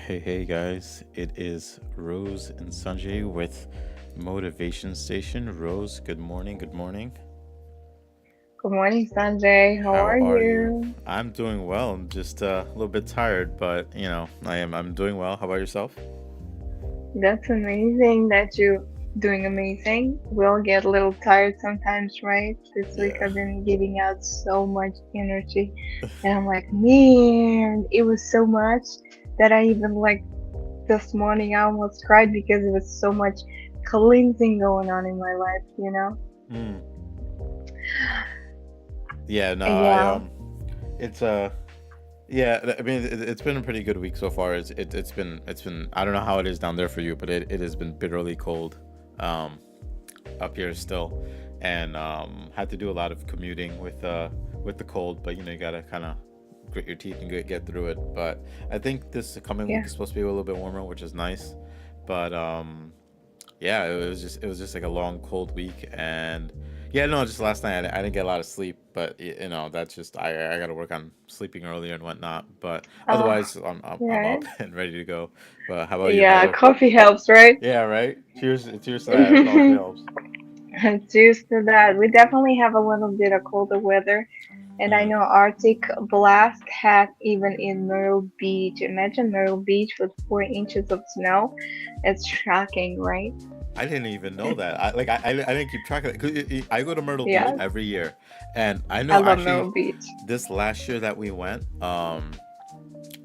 Hey guys, it is Rose and Sanjay with Motivation Station. Rose, good morning, good morning. Good morning, Sanjay. How How are are you? you? I'm doing well. I'm just a little bit tired, but I'm doing well. How about yourself? That's amazing that you're doing amazing. We'll get a little tired sometimes, right? This week Yeah. I've been giving out so much energy, and I'm like, man, it was so much that I even like this morning I almost cried because it was so much cleansing going on in my life. Mm. Yeah, no, Yeah, it's yeah, I mean it's been a pretty good week so far. It's been I don't know how it is down there for you, but it has been bitterly cold. Um Up here still, and had to do a lot of commuting with the cold. But you gotta kind of grit your teeth and get through it. But I think this coming week yeah, is supposed to be a little bit warmer, which is nice. But yeah, it was just like a long cold week, and yeah, no, just last night I didn't get a lot of sleep. But that's just I got to work on sleeping earlier and whatnot. But uh, otherwise, I'm right. up and ready to go. But how about you? Yeah, coffee helps, right? Yeah, right. Cheers to that. Coffee helps. Cheers to that. We definitely have a little bit of colder weather, and I Mm. know Arctic blast had even in Myrtle Beach. Imagine Myrtle Beach with 4 inches of snow. It's shocking, right? I didn't even know that. I didn't keep track of it. 'Cause I go to Myrtle Beach Yeah, every year, and I I know love actually Myrtle Beach. this last year that we went,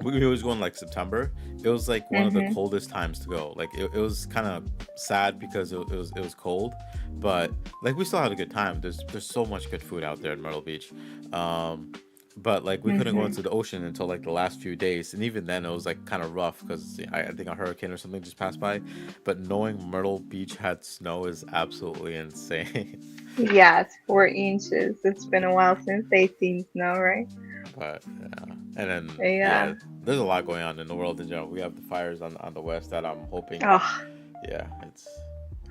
we always go in like September. It was like one of the Mhm. coldest times to go. Like it was kind of sad because it was cold, but like we still had a good time. There's so much good food out there in Myrtle Beach. Um, but like we couldn't go Mhm. into the ocean until like the last few days, and even then it was like kind of rough because I think a hurricane or something just passed by. But knowing Myrtle Beach had snow is absolutely insane. Yes, 4 inches. It's been a while since they seen snow, right? But yeah, and then Yeah. yeah, there's a lot going on in the world in general. We have the fires on the west that I'm hoping. Oh, Yeah,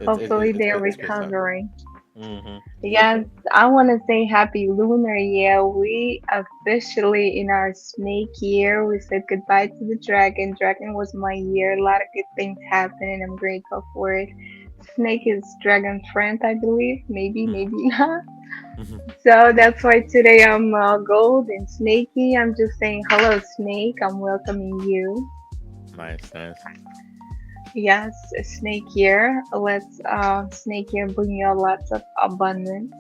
hopefully they're it's pretty sad. recovering. Mm-hmm. Yes, I want to say happy lunar year. We officially in our snake year. We said goodbye to the dragon. Dragon was my year. A lot of good things happened, and I'm grateful for it. Snake is dragon friend, I believe. Maybe, maybe not. Mm-hmm. So that's why today I'm gold and snaky. I'm just saying hello, snake. I'm welcoming you. Nice, nice. Yes, snake year. Let's snake year bring you lots of abundance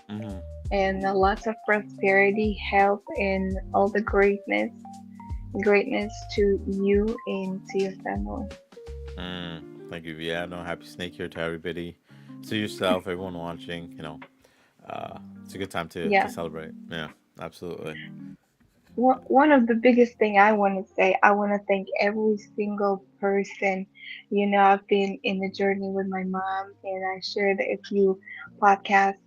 Mm-hmm. and lots of prosperity, health, and all the greatness to you and to your family. Thank you. Yeah, no, happy Snake here to everybody, to yourself, everyone watching. It's a good time to Yeah. celebrate. Yeah, absolutely. One of the biggest thing I want to say, I want to thank every single person. I've been in the journey with my mom, and I shared a few podcasts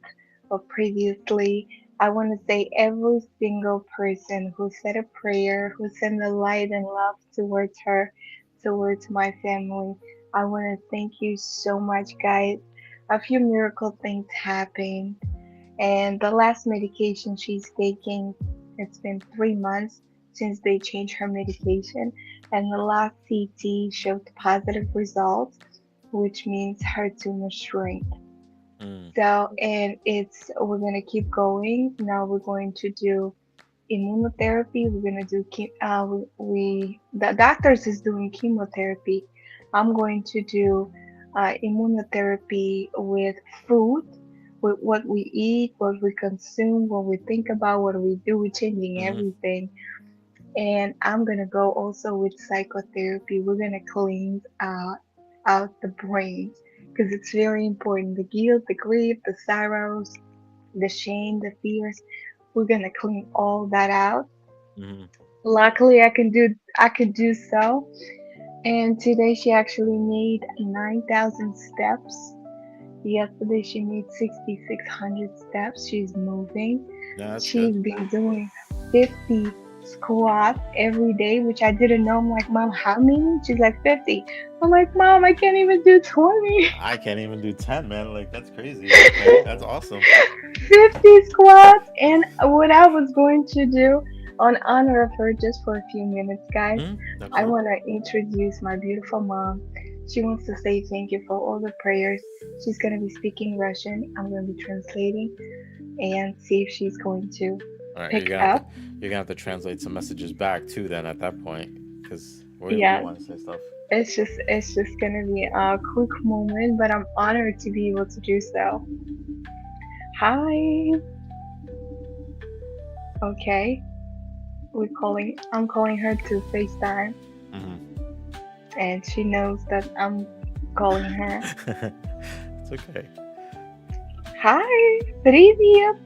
previously. I want to say every single person who said a prayer, who sent the light and love towards her, towards my family. I want to thank you so much, guys. A few miracle things happened, and the last medication she's taking, it's been 3 months since they changed her medication, and the last CT showed positive results, which means her tumor shrank. Mm. So, and we're gonna keep going. Now we're going to do immunotherapy. We're gonna do the doctors is doing chemotherapy. I'm going to do immunotherapy with food, with what we eat, what we consume, what we think about, what we do. We're changing Mm-hmm. everything. And I'm gonna go also with psychotherapy. We're gonna cleanse out the brain because it's very important. The guilt, the grief, the sorrows, the shame, the fears. We're gonna clean all that out. Mm-hmm. Luckily, I could do so. And today she actually made 9,000 steps. Yesterday she made 6,600 steps. She's moving. Yeah, that's good. She's been doing 50 squats every day, which I didn't know. I'm like, Mom, how many? She's like, 50. I'm like, Mom, I can't even do 20. I can't even do 10, man. Like that's crazy. Okay, that's awesome. 50 squats. And what I was going to do, On honor of her, just for a few minutes, guys, I Absolutely. want to introduce my beautiful mom. She wants to say thank you for all the prayers. She's going to be speaking Russian. I'm going to be translating and see if she's going to All right, pick up. you're gonna have to translate some messages back too. Then at that point, because we Yeah, want to say stuff. it's just gonna be a quick moment, but I'm honored to be able to do so. Hi. Okay. I'm calling her to FaceTime, Hmm. and she knows that I'm calling her. It's okay. Hi, привет.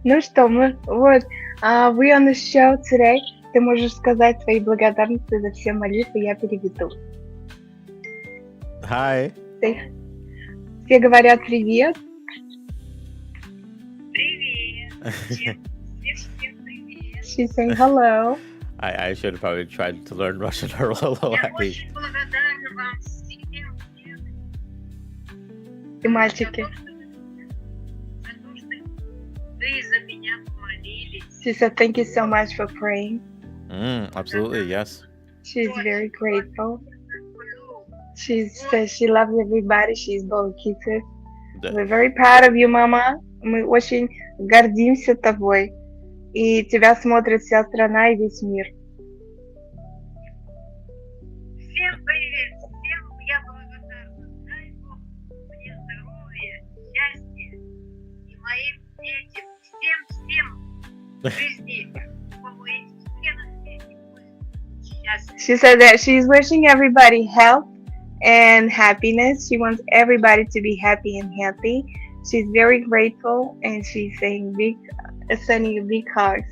Ну что, we on the show today. Ты можешь сказать свои благодарности за все молитвы, я переведу. Hi. Все, все говорят привет. She's saying hello. I should have probably tried to learn Russian a little at least. И мальчики. She said thank you so much for praying. Absolutely, yes. She's very grateful. She says she loves everybody. She's Bolkitsis. The- We're very proud of you, мама. Мы очень гордимся тобой. И тебя смотрит вся страна и весь мир. She said that she's wishing everybody health and happiness. She wants everybody to be happy and healthy. She's very grateful and she's saying sending you big hugs.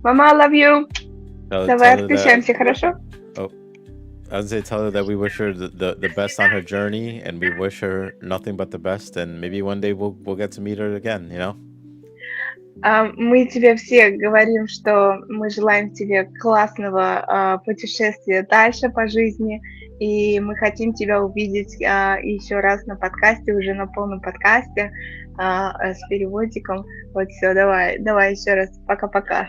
Mama, I love you. Давай tell her that. отключаемся, хорошо? Oh, I would say tell her that we wish her the best on her journey, and we wish her nothing but the best. And maybe one day we'll get to meet her again. You know. Мы тебе все говорим, что мы желаем тебе классного путешествия дальше по жизни, и мы хотим тебя увидеть еще раз на подкасте, уже на полном подкасте с переводиком. Вот все, давай еще раз, пока-пока.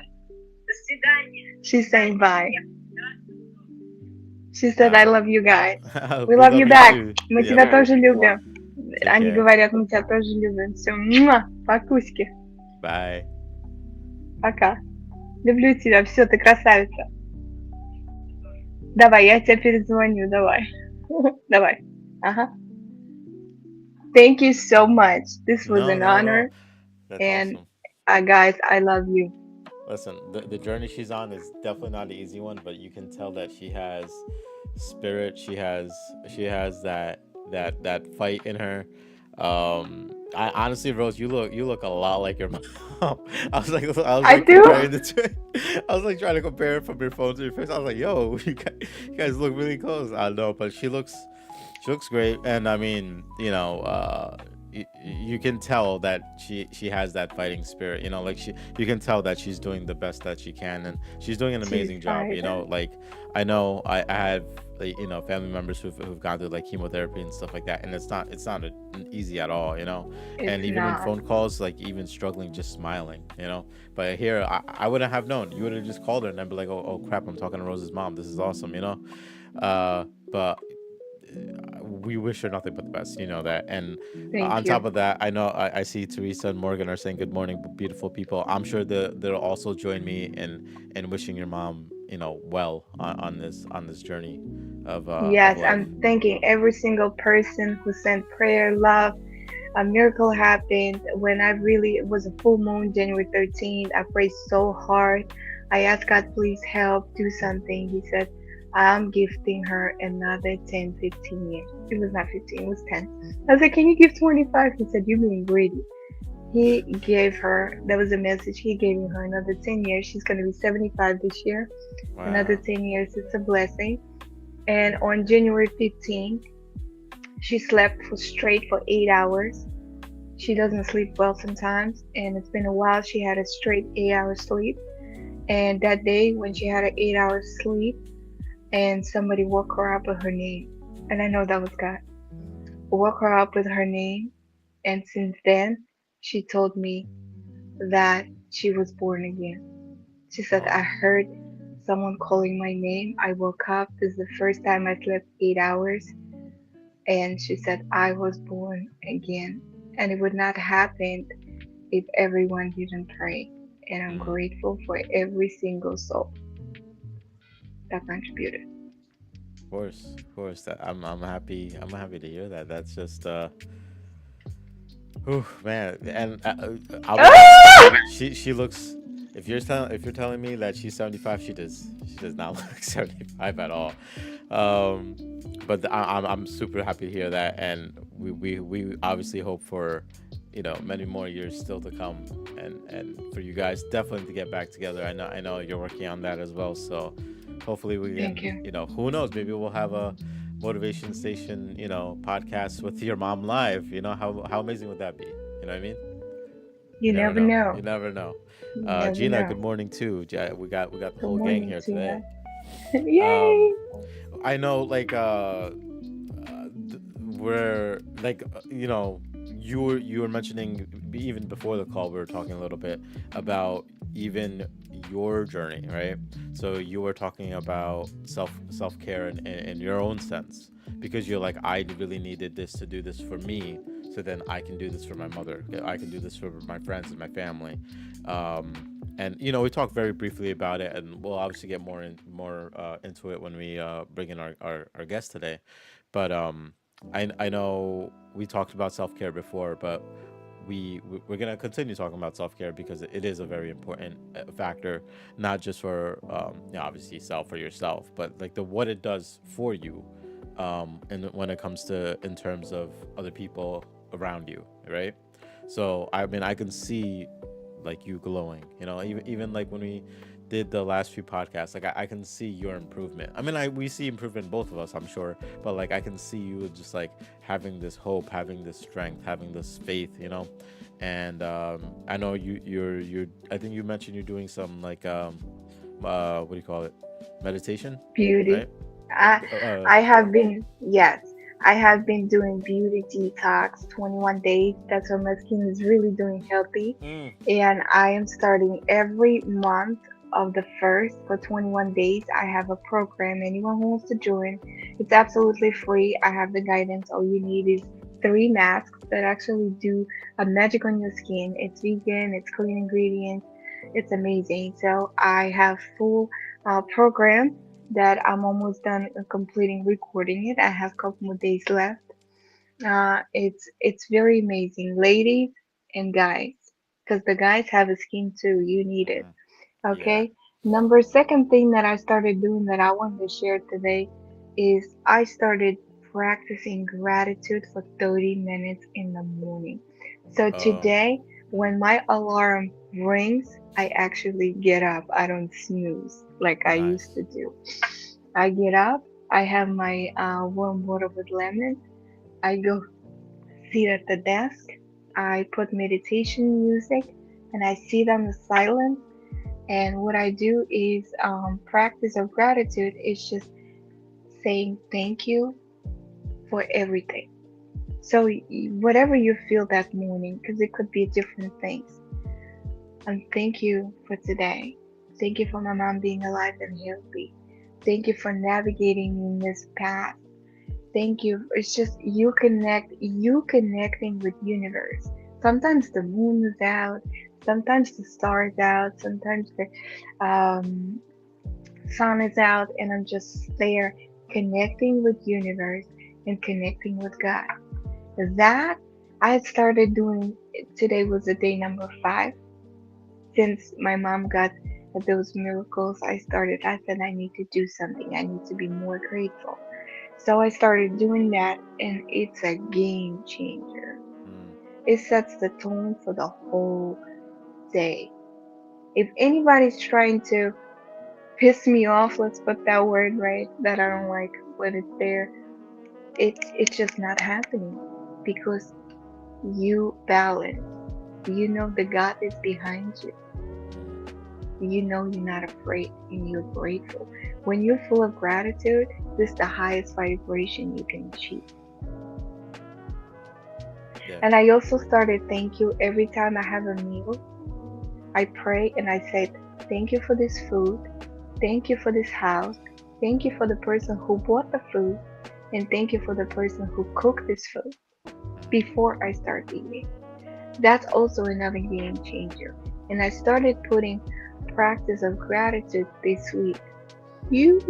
She's saying bye. She said, I love you guys. We We love love you you back. too. Мы Yep. тебя тоже любим. Take Они care. говорят, мы тебя тоже любим. Все, покуськи. Bye. Пока. Люблю тебя. Все, ты красавица. Давай, я тебе перезвоню. Давай. Давай. Ага. Thank you so much. This was No, an not at all. honor. That's And awesome. guys, I love you. Listen, the journey she's on is definitely not an easy one, but you can tell that she has spirit. She has that fight in her. I honestly, Rose, you look a lot like your mom. I was I like do. comparing the two. I was like trying to compare it from your phone to your face. I was like, yo, you guys look really close. I know, but she looks great, and I mean, you can tell that she has that fighting spirit. Like you can tell that she's doing the best that she can, and she's doing an She's amazing job. tired. Like I know I have like, family members who've gone through like chemotherapy and stuff like that, and it's not easy at all. It's And even in not. phone calls, like even struggling, just smiling. But here I wouldn't have known. You would have just called her and I'd be like, oh crap, I'm talking to Rose's mom. This is awesome. But we wish her nothing but the best. You know that. And on Thank you. top of that, I know I see Teresa and Morgan are saying good morning, beautiful people. I'm sure they'll also join me in wishing your mom, well on this journey of Yes, life. I'm thanking every single person who sent prayer, love. A miracle happened when I really, it was a full moon, January 13th. I prayed so hard. I asked God, please help, do something. He said, I'm gifting her another 10, 15 years. It was not 15, it was 10. I was like, can you give 25? He said, you're being greedy. He gave her, that was a message, he gave her another 10 years. She's going to be 75 this year. Another Wow. 10 years, it's a blessing. And on January 15th, she slept for straight for 8 hours. She doesn't sleep well sometimes, and it's been a while she had a straight 8 hour sleep. And that day, when she had an 8 hour sleep, and somebody woke her up with her name, and I know that was God, woke her up with her name, and since then, she told me that she was born again. She said, I Oh. heard someone calling my name. I woke up. This is the first time I slept 8 hours. And she said, I was born again. And it would not happen if everyone didn't pray. And I'm Mm. grateful for every single soul that contributed. Of course, of course. That I'm happy. I'm happy to hear that. That's just whew, man. And I'll be honest. She looks. If you're telling me that she's 75, she does not look 75 at all. Um, but I'm super happy to hear that, and we obviously hope for, many more years still to come, and for you guys definitely to get back together. I know you're working on that as well. So hopefully we Thank can, you. who knows, maybe we'll have a motivation station, podcast with your mom live. How amazing would that be? You know what I mean? You You never never know. You know. never know. You never Gina, good know. morning too. We got the Good whole gang morning, here Tina. today. Um, Yay! I know, like, where, like, you were mentioning, even before the call, we were talking a little bit about even your journey, right? So you were talking about self care in your own sense, because you're like, I really needed this to do this for me, so then I can do this for my mother, I can do this for my friends and my family. And we talked very briefly about it, and we'll obviously get more into it when we bring in our guest today. But I know we talked about self-care before, but we're gonna continue talking about self-care because it is a very important factor, not just for obviously self for yourself, but like the what it does for you, and when it comes to in terms of other people around you, right? So I mean, I can see like you glowing, even like when we did the last few podcasts, like I can see your improvement. I mean, we see improvement, both of us, I'm sure, but like I can see you just like having this hope, having this strength, having this faith, and I know you're I think you mentioned you're doing some like what do you call it, meditation, Beauty. right? I uh I have been, yes, I have been doing beauty detox 21 days. That's why my skin is really doing healthy. mm, And I am starting every month of the first for 21 days. I have a program. Anyone who wants to join, it's absolutely free. I have the guidance. All you need is three masks that actually do a magic on your skin. It's vegan, it's clean ingredients, it's amazing. So I have full program that I'm almost done completing recording it. I have a couple more days left. It's very amazing, ladies and guys, because the guys have a skin too. You need it. mm, yeah. Okay. Number second thing that I started doing that I wanted to share today is I started practicing gratitude for 30 minutes in the morning. So Oh, today, when my alarm rings, I actually get up. I don't snooze like I used nice. to do. I get up. I have my warm water with lemon. I go sit at the desk. I put meditation music and I sit on the silence. And what I do is practice of gratitude is just saying thank you for everything. So whatever you feel that morning, because it could be different things. And thank you for today. Thank you for my mom being alive and healthy. Thank you for navigating in this path. Thank you. It's just you connecting with universe. Sometimes the moon is out, sometimes the stars out, sometimes the um, sun is out, and I'm just there connecting with universe and connecting with God. That I started doing. Today was the day number 5 since my mom got those miracles. I said I need to do something. I need to be more grateful. So I started doing that, and it's a game changer. Mm, It sets the tone for the whole day. If anybody's trying to piss me off, let's put that word right, that I don't mm, like when it's there, it's just not happening because you balance. You know the God is behind you. mm, You know you're not afraid and you're grateful. When you're full of gratitude, this is the highest vibration you can achieve. yeah. And I also started thank you every time I have a meal. I pray and I said Thank you for this food. Thank you for this house. Thank you for the person who bought the food. And thank you for the person who cooked this food before I start eating. That's also another game changer. And I started putting practice of gratitude this week. You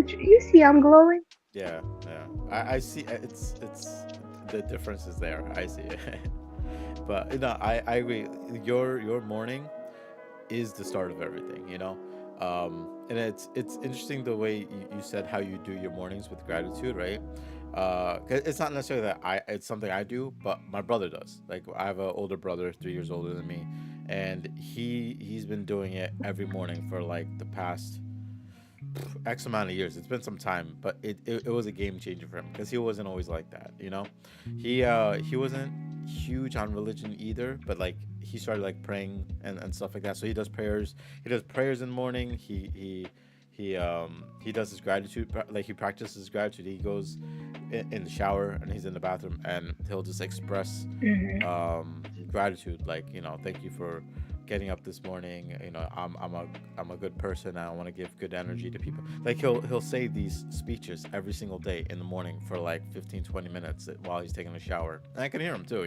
see I'm glowing? Yeah, yeah. I see. It's the difference is there. I see it. But I agree. Your morning is the start of everything, and it's interesting the way you said how you do your mornings with gratitude, right? 'Cause it's not necessarily that it's something I do, but my brother does. Like, I have an older brother, 3 years older than me, and he's been doing it every morning for like the past X amount of years. It's been some time, but it was a game changer for him because he wasn't always like that. He wasn't huge on religion either, but like he started like praying and stuff like that. So he does prayers in the morning. He does his gratitude, like he practices gratitude. He goes in the shower and he's in the bathroom and he'll just express Hmm. gratitude, like, thank you for getting up this morning. I'm a good person. I want to give good energy to people. Like, he'll say these speeches every single day in the morning for like 15, 20 minutes while he's taking a shower, and I can hear him too,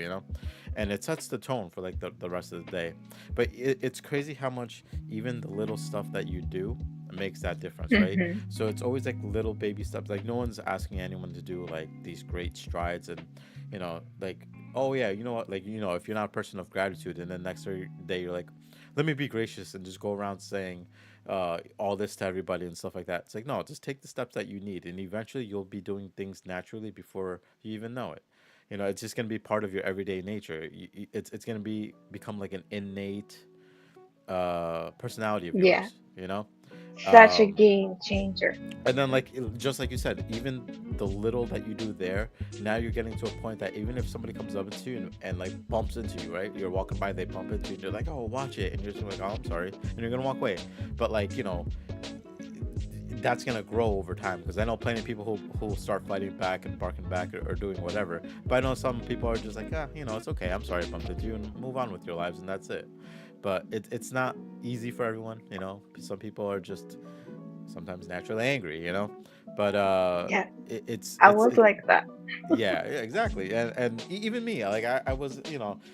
and it sets the tone for like the rest of the day. But it's crazy how much even the little stuff that you do makes that difference, right? Hmm. So it's always like little baby steps. Like, no one's asking anyone to do like these great strides, and like, oh yeah, you know what, like, if you're not a person of gratitude, and then next day you're like, let me be gracious and just go around saying all this to everybody and stuff like that. It's like, no, just take the steps that you need, and eventually you'll be doing things naturally before you even know it. It's just going to be part of your everyday nature. It's going to become like an innate personality of Yeah, yours. such a um, game changer. and then, like, just like you said, even the little that you do there, now you're getting to a point that even if somebody comes up to you and like bumps into you, right? You're walking by, they bump into you, and you're like, oh, watch it, and you're just like, oh, I'm sorry, and you're gonna walk away. But like, that's gonna grow over time, because I know plenty of people who start fighting back and barking back, or doing whatever. But I know some people are just like, it's okay, I'm sorry I bumped into you, and move on with your lives, and that's it. But it's not easy for everyone. Some people are just sometimes naturally angry, but Yeah, I it's was like that. yeah, yeah, exactly. And even me, like, I was,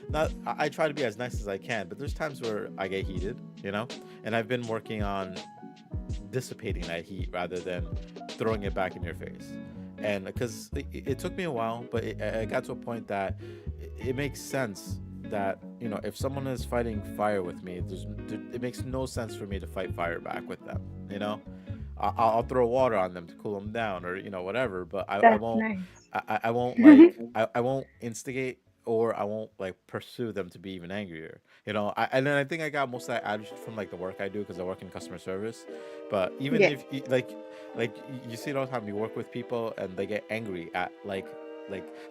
not, I try to be as nice as I can, but there's times where I get heated, and I've been working on dissipating that heat rather than throwing it back in your face. And because it took me a while, but it got to a point that it makes sense that, if someone is fighting fire with me, it makes no sense for me to fight fire back with them. I'll throw water on them to cool them down, or whatever, but I That's won't. nice. I won't, like, I won't instigate, or I won't like pursue them to be even angrier. And then I think I got most of that attitude from like the work I do, because I work in customer service. But even Yeah. if you see it all the time, you work with people and they get angry at, like,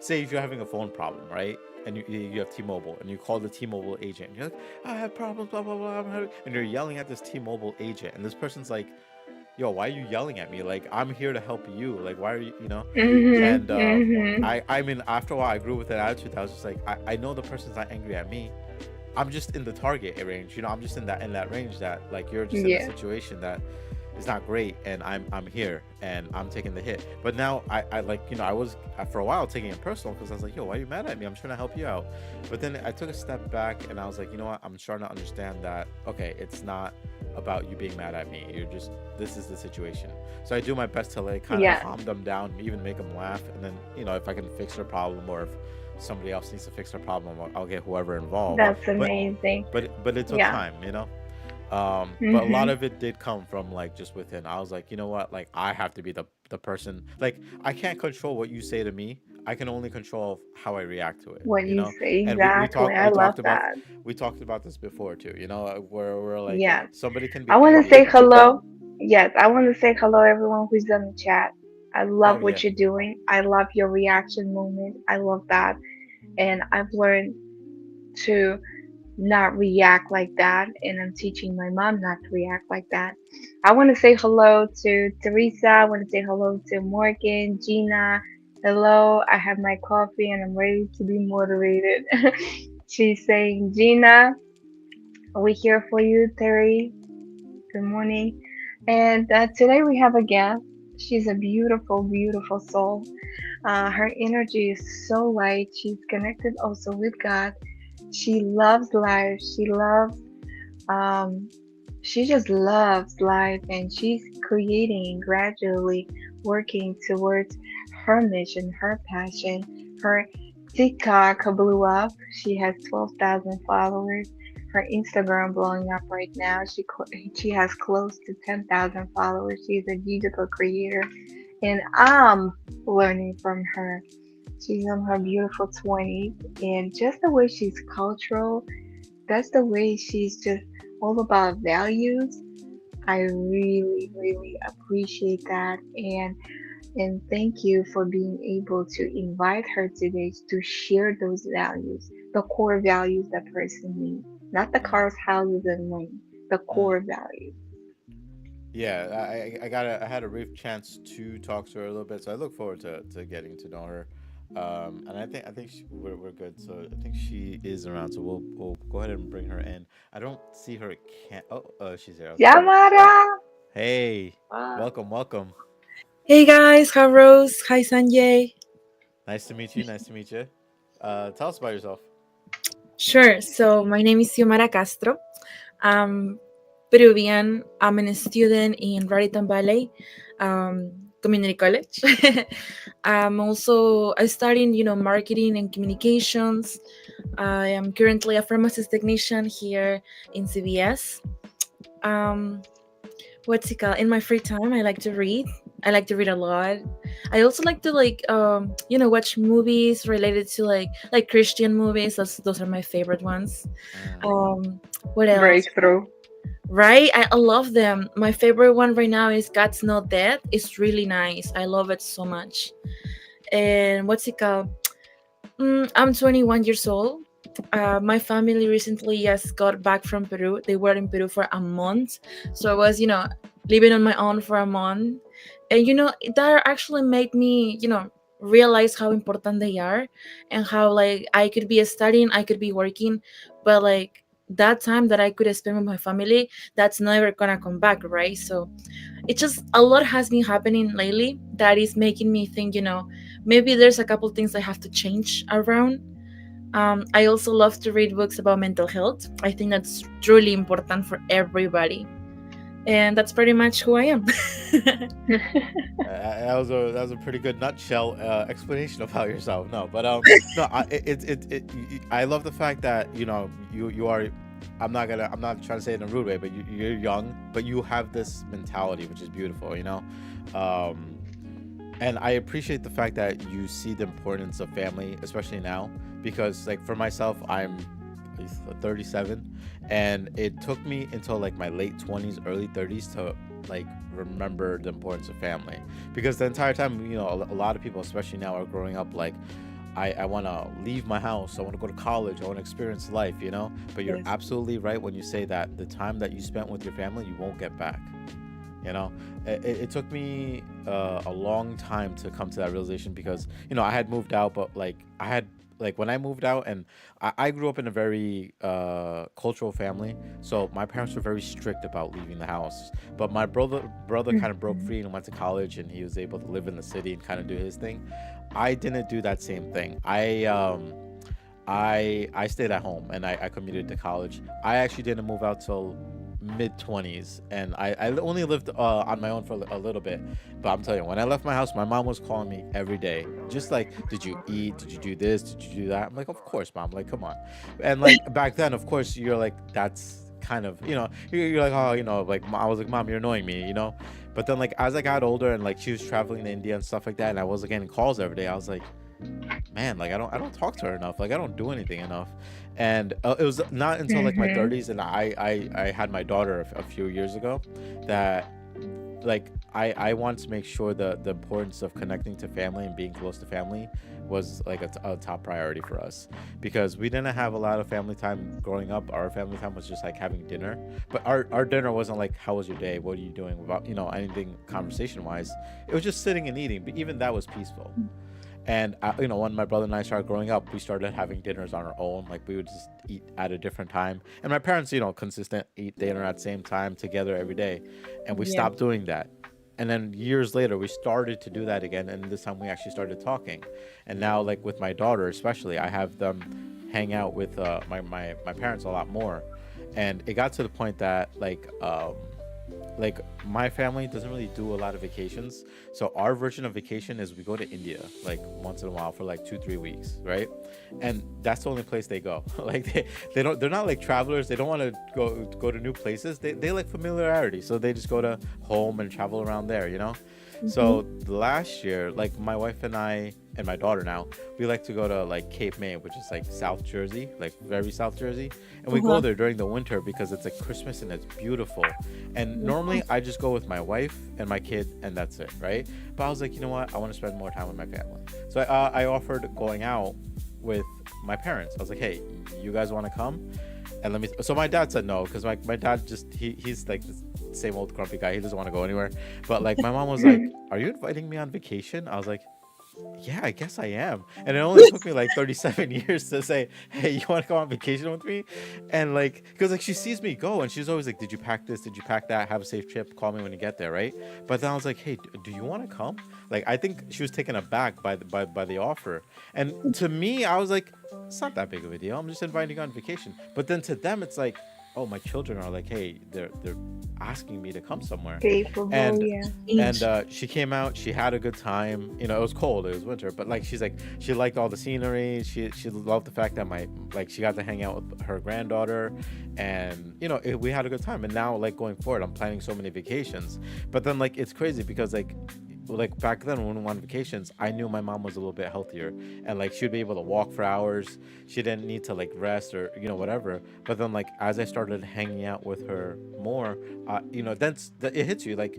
say if you're having a phone problem, right? And you have T-Mobile, and you call the T-Mobile agent, and you're like, I have problems, blah blah blah, and you're yelling at this T-Mobile agent, and this person's like, yo, why are you yelling at me? Like, I'm here to help you. Like, why are you? Mhm. And Mhm. I mean, after a while, I grew with that attitude. I was just like, I know the person's not angry at me. I'm just in the target range. I'm just in that range, that like, you're just in a Yeah. situation that is not great, and I'm here and I'm taking the hit. But now I like, I was, for a while, taking it personal, because I was like, yo, why are you mad at me? I'm trying to help you out. But then I took a step back and I was like, you know what? I'm starting to understand that, okay, it's not about you being mad at me. You're just, this is the situation. So I do my best to like kind of Yeah. calm them down, even make them laugh, and then, if I can fix their problem, or if somebody else needs to fix their problem, I'll get whoever involved. That's But amazing. it took Yeah. time. But a lot Mhm. of it did come from like just within. I was like, you know what? Like, I have to be the person. Like, I can't control what you say to me. I can only control how I react to it. What you say And we exactly. talked I we love talked about that. this before too. Where we're like, Yeah. somebody can I be want to angry. say hello. Yes, I want to say hello everyone who's on the chat. I love Oh yeah. what you're doing. I love your reaction moment. I love that. And I've learned to not react like that, and I'm teaching my mom not to react like that. I want to say hello to Teresa. I want to say hello to Morgan, Gina. Hello, I have my coffee and I'm ready to be moderated. She's saying, Gina, are we here for you, Terry? Good morning. And today we have a guest. She's a beautiful, beautiful soul. Her energy is so light. She's connected also with God. She loves life. Um, she just loves life, and she's creating gradually working towards her mission, her passion. Her TikTok blew up. She has 12,000 followers. Her Instagram blowing up right now. She has close to 10,000 followers. She's a digital creator, and I'm learning from her. She's in her beautiful 20s, and just the way she's cultural, that's the way she's just all about values. I really, really appreciate that, and thank you for being able to invite her today to share those values, the core values that person needs, not the Mm, cars, houses, and money, the core mm. values. Yeah, I had a brief chance to talk to her a little bit, so I look forward to getting to know her. And we're good. So I think she is around. So we'll go ahead and bring her in. I don't see her. Can she's here. Okay. Xiomara! Hey, Ah, welcome, welcome. Hey guys, hi Rose, hi Sanjay. Nice to meet you. Nice to meet you. Tell us about yourself. Sure, so my name is Xiomara Castro. I'm Peruvian. I'm a student in Raritan Valley Community College. I studying, marketing and communications. I am currently a pharmacist technician here in CVS. Um, what's it called? In my free time, I like to read. I like to read a lot. I also like to watch movies related to like Christian movies. Those are my favorite ones. Mm, Um, what else? breakthrough. Right? I love them. My favorite one right now is God's Not Dead. It's really nice. I love it so much. And what's it called? I'm 21 years old. My family recently just got back from Peru. They were in Peru for a month. So I was, living on my own for a month. And, that actually made me, realize how important they are and how, like, I could be studying, I could be working, but, like, that time that I could spend with my family, that's never gonna come back, right? So it just a lot has been happening lately that is making me think, maybe there's a couple things I have to change around. I also love to read books about mental health. I think that's truly important for everybody. And that's pretty much who I am. that was a pretty good nutshell explanation of how yourself. No, but no, I love the fact that you are. I'm not trying to say it in a rude way, but you're young, but you have this mentality, which is beautiful. Um, and I appreciate the fact that you see the importance of family, especially now, because like for myself, I'm 37, and it took me until like my late 20s, early 30s to like remember the importance of family, because the entire time, a lot of people, especially now, are growing up like I want to leave my house. I want to go to college. I want to experience life. But you're Yes. absolutely right when you say that the time that you spent with your family, you won't get back. you know it took me a long time to come to that realization, because I had moved out, but like I had like when I moved out, and I grew up in a very cultural family, so my parents were very strict about leaving the house. But my brother kind of broke Mhm. free and went to college, and he was able to live in the city and kind of do his thing. I didn't do that same thing. I stayed at home, and I commuted to college. I actually didn't move out till mid 20s, and I only lived on my own for a little bit. But I'm telling you, when I left my house, my mom was calling me every day, just like, did you eat, did you do this, did you do that? I'm like, of course, mom, like, come on. And like back then, of course, you're like, that's kind of, you're like, oh, like, I was like, mom, you're annoying me. But then like as I got older, and like she was traveling to India and stuff like that, and I was like, getting calls every day, I was like, man, like I don't talk to her enough, like I don't do anything enough. And it was not until like my Mm-hmm. 30s, and I had my daughter a few years ago, that like I want to make sure the importance of connecting to family and being close to family was like a top priority for us, because we didn't have a lot of family time growing up. Our family time was just like having dinner, but our dinner wasn't like, how was your day, what are you doing, about anything conversation wise. It was just sitting and eating, but even that was peaceful. And when my brother and I started growing up, we started having dinners on our own. Like we would just eat at a different time. And my parents, consistent eat dinner at the same time together every day. And we Yeah. stopped doing that. And then years later, we started to do that again. And this time we actually started talking. And now, like with my daughter, especially, I have them hang out with my parents a lot more. And it got to the point that like my family doesn't really do a lot of vacations. So our version of vacation is we go to India like once in a while for like 2 3 weeks, right? And that's the only place they go. Like they're not like travelers. They don't want to go to new places. They like familiarity, so they just go to home and travel around there, Hmm. so last year, like my wife and I and my daughter now, we like to go to like Cape May, which is like South Jersey, like very South Jersey. And we go Uh-huh. there during the winter because it's like Christmas and it's beautiful. And Yeah. normally I just go with my wife and my kid and that's it, right? But I was like, you know what? I want to spend more time with my family. So I offered going out with my parents. I was like, hey, you guys want to come? And let me. So my dad said no because my dad just he's like the same old grumpy guy. He doesn't want to go anywhere. But like my mom was like, "Are you inviting me on vacation?" I was like, yeah, I guess I am. And it only took me like 37 years to say, hey, you want to go on vacation with me? And like, because like she sees me go and she's always like, did you pack this? Did you pack that? Have a safe trip. Call me when you get there, right? But then I was like, hey, do you want to come? Like, I think she was taken aback by the offer. And to me, I was like, it's not that big of a deal. I'm just inviting you on vacation. But then to them, it's like, oh, my children are like, hey, they're asking me to come somewhere. Capable, And yeah. and Each. she came out, she had a good time. It was cold, it was winter, but like she's like she liked all the scenery. She loved the fact that my like she got to hang out with her granddaughter. And we had a good time. And now like going forward, I'm planning so many vacations. But then like it's crazy because like back then when we went on vacations, I knew my mom was a little bit healthier, and like she'd be able to walk for hours. She didn't need to like rest or whatever. But then like as I started hanging out with her more, it hits you like,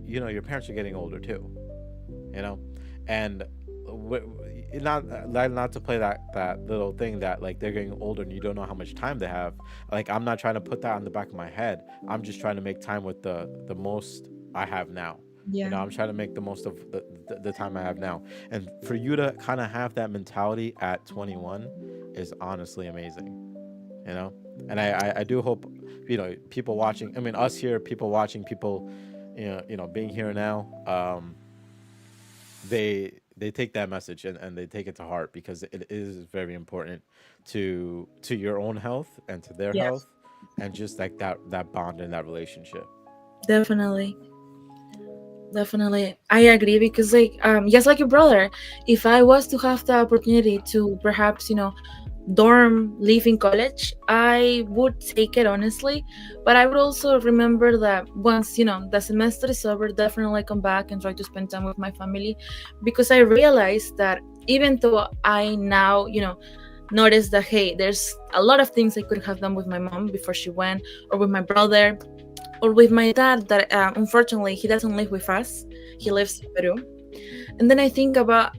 your parents are getting older too, you know, and not to play that little thing that like they're getting older and you don't know how much time they have. Like I'm not trying to put that on the back of my head. I'm just trying to make time with the most I have now. Yeah. I'm trying to make the most of the time I have now. And for you to kind of have that mentality at 21 is honestly amazing, you know. And I do hope people watching, I mean us here, people watching, people being here now, they take that message and they take it to heart because it is very important to your own health and to their Yes. health, and just like that bond in that relationship. Definitely. Definitely. I agree because just like your brother, if I was to have the opportunity to perhaps, dorm live in college, I would take it honestly. But I would also remember that once, the semester is over, definitely come back and try to spend time with my family, because I realized that even though I now, notice that, hey, there's a lot of things I could have done with my mom before she went, or with my brother, or with my dad, that unfortunately he doesn't live with us. He lives in Peru. And then I think about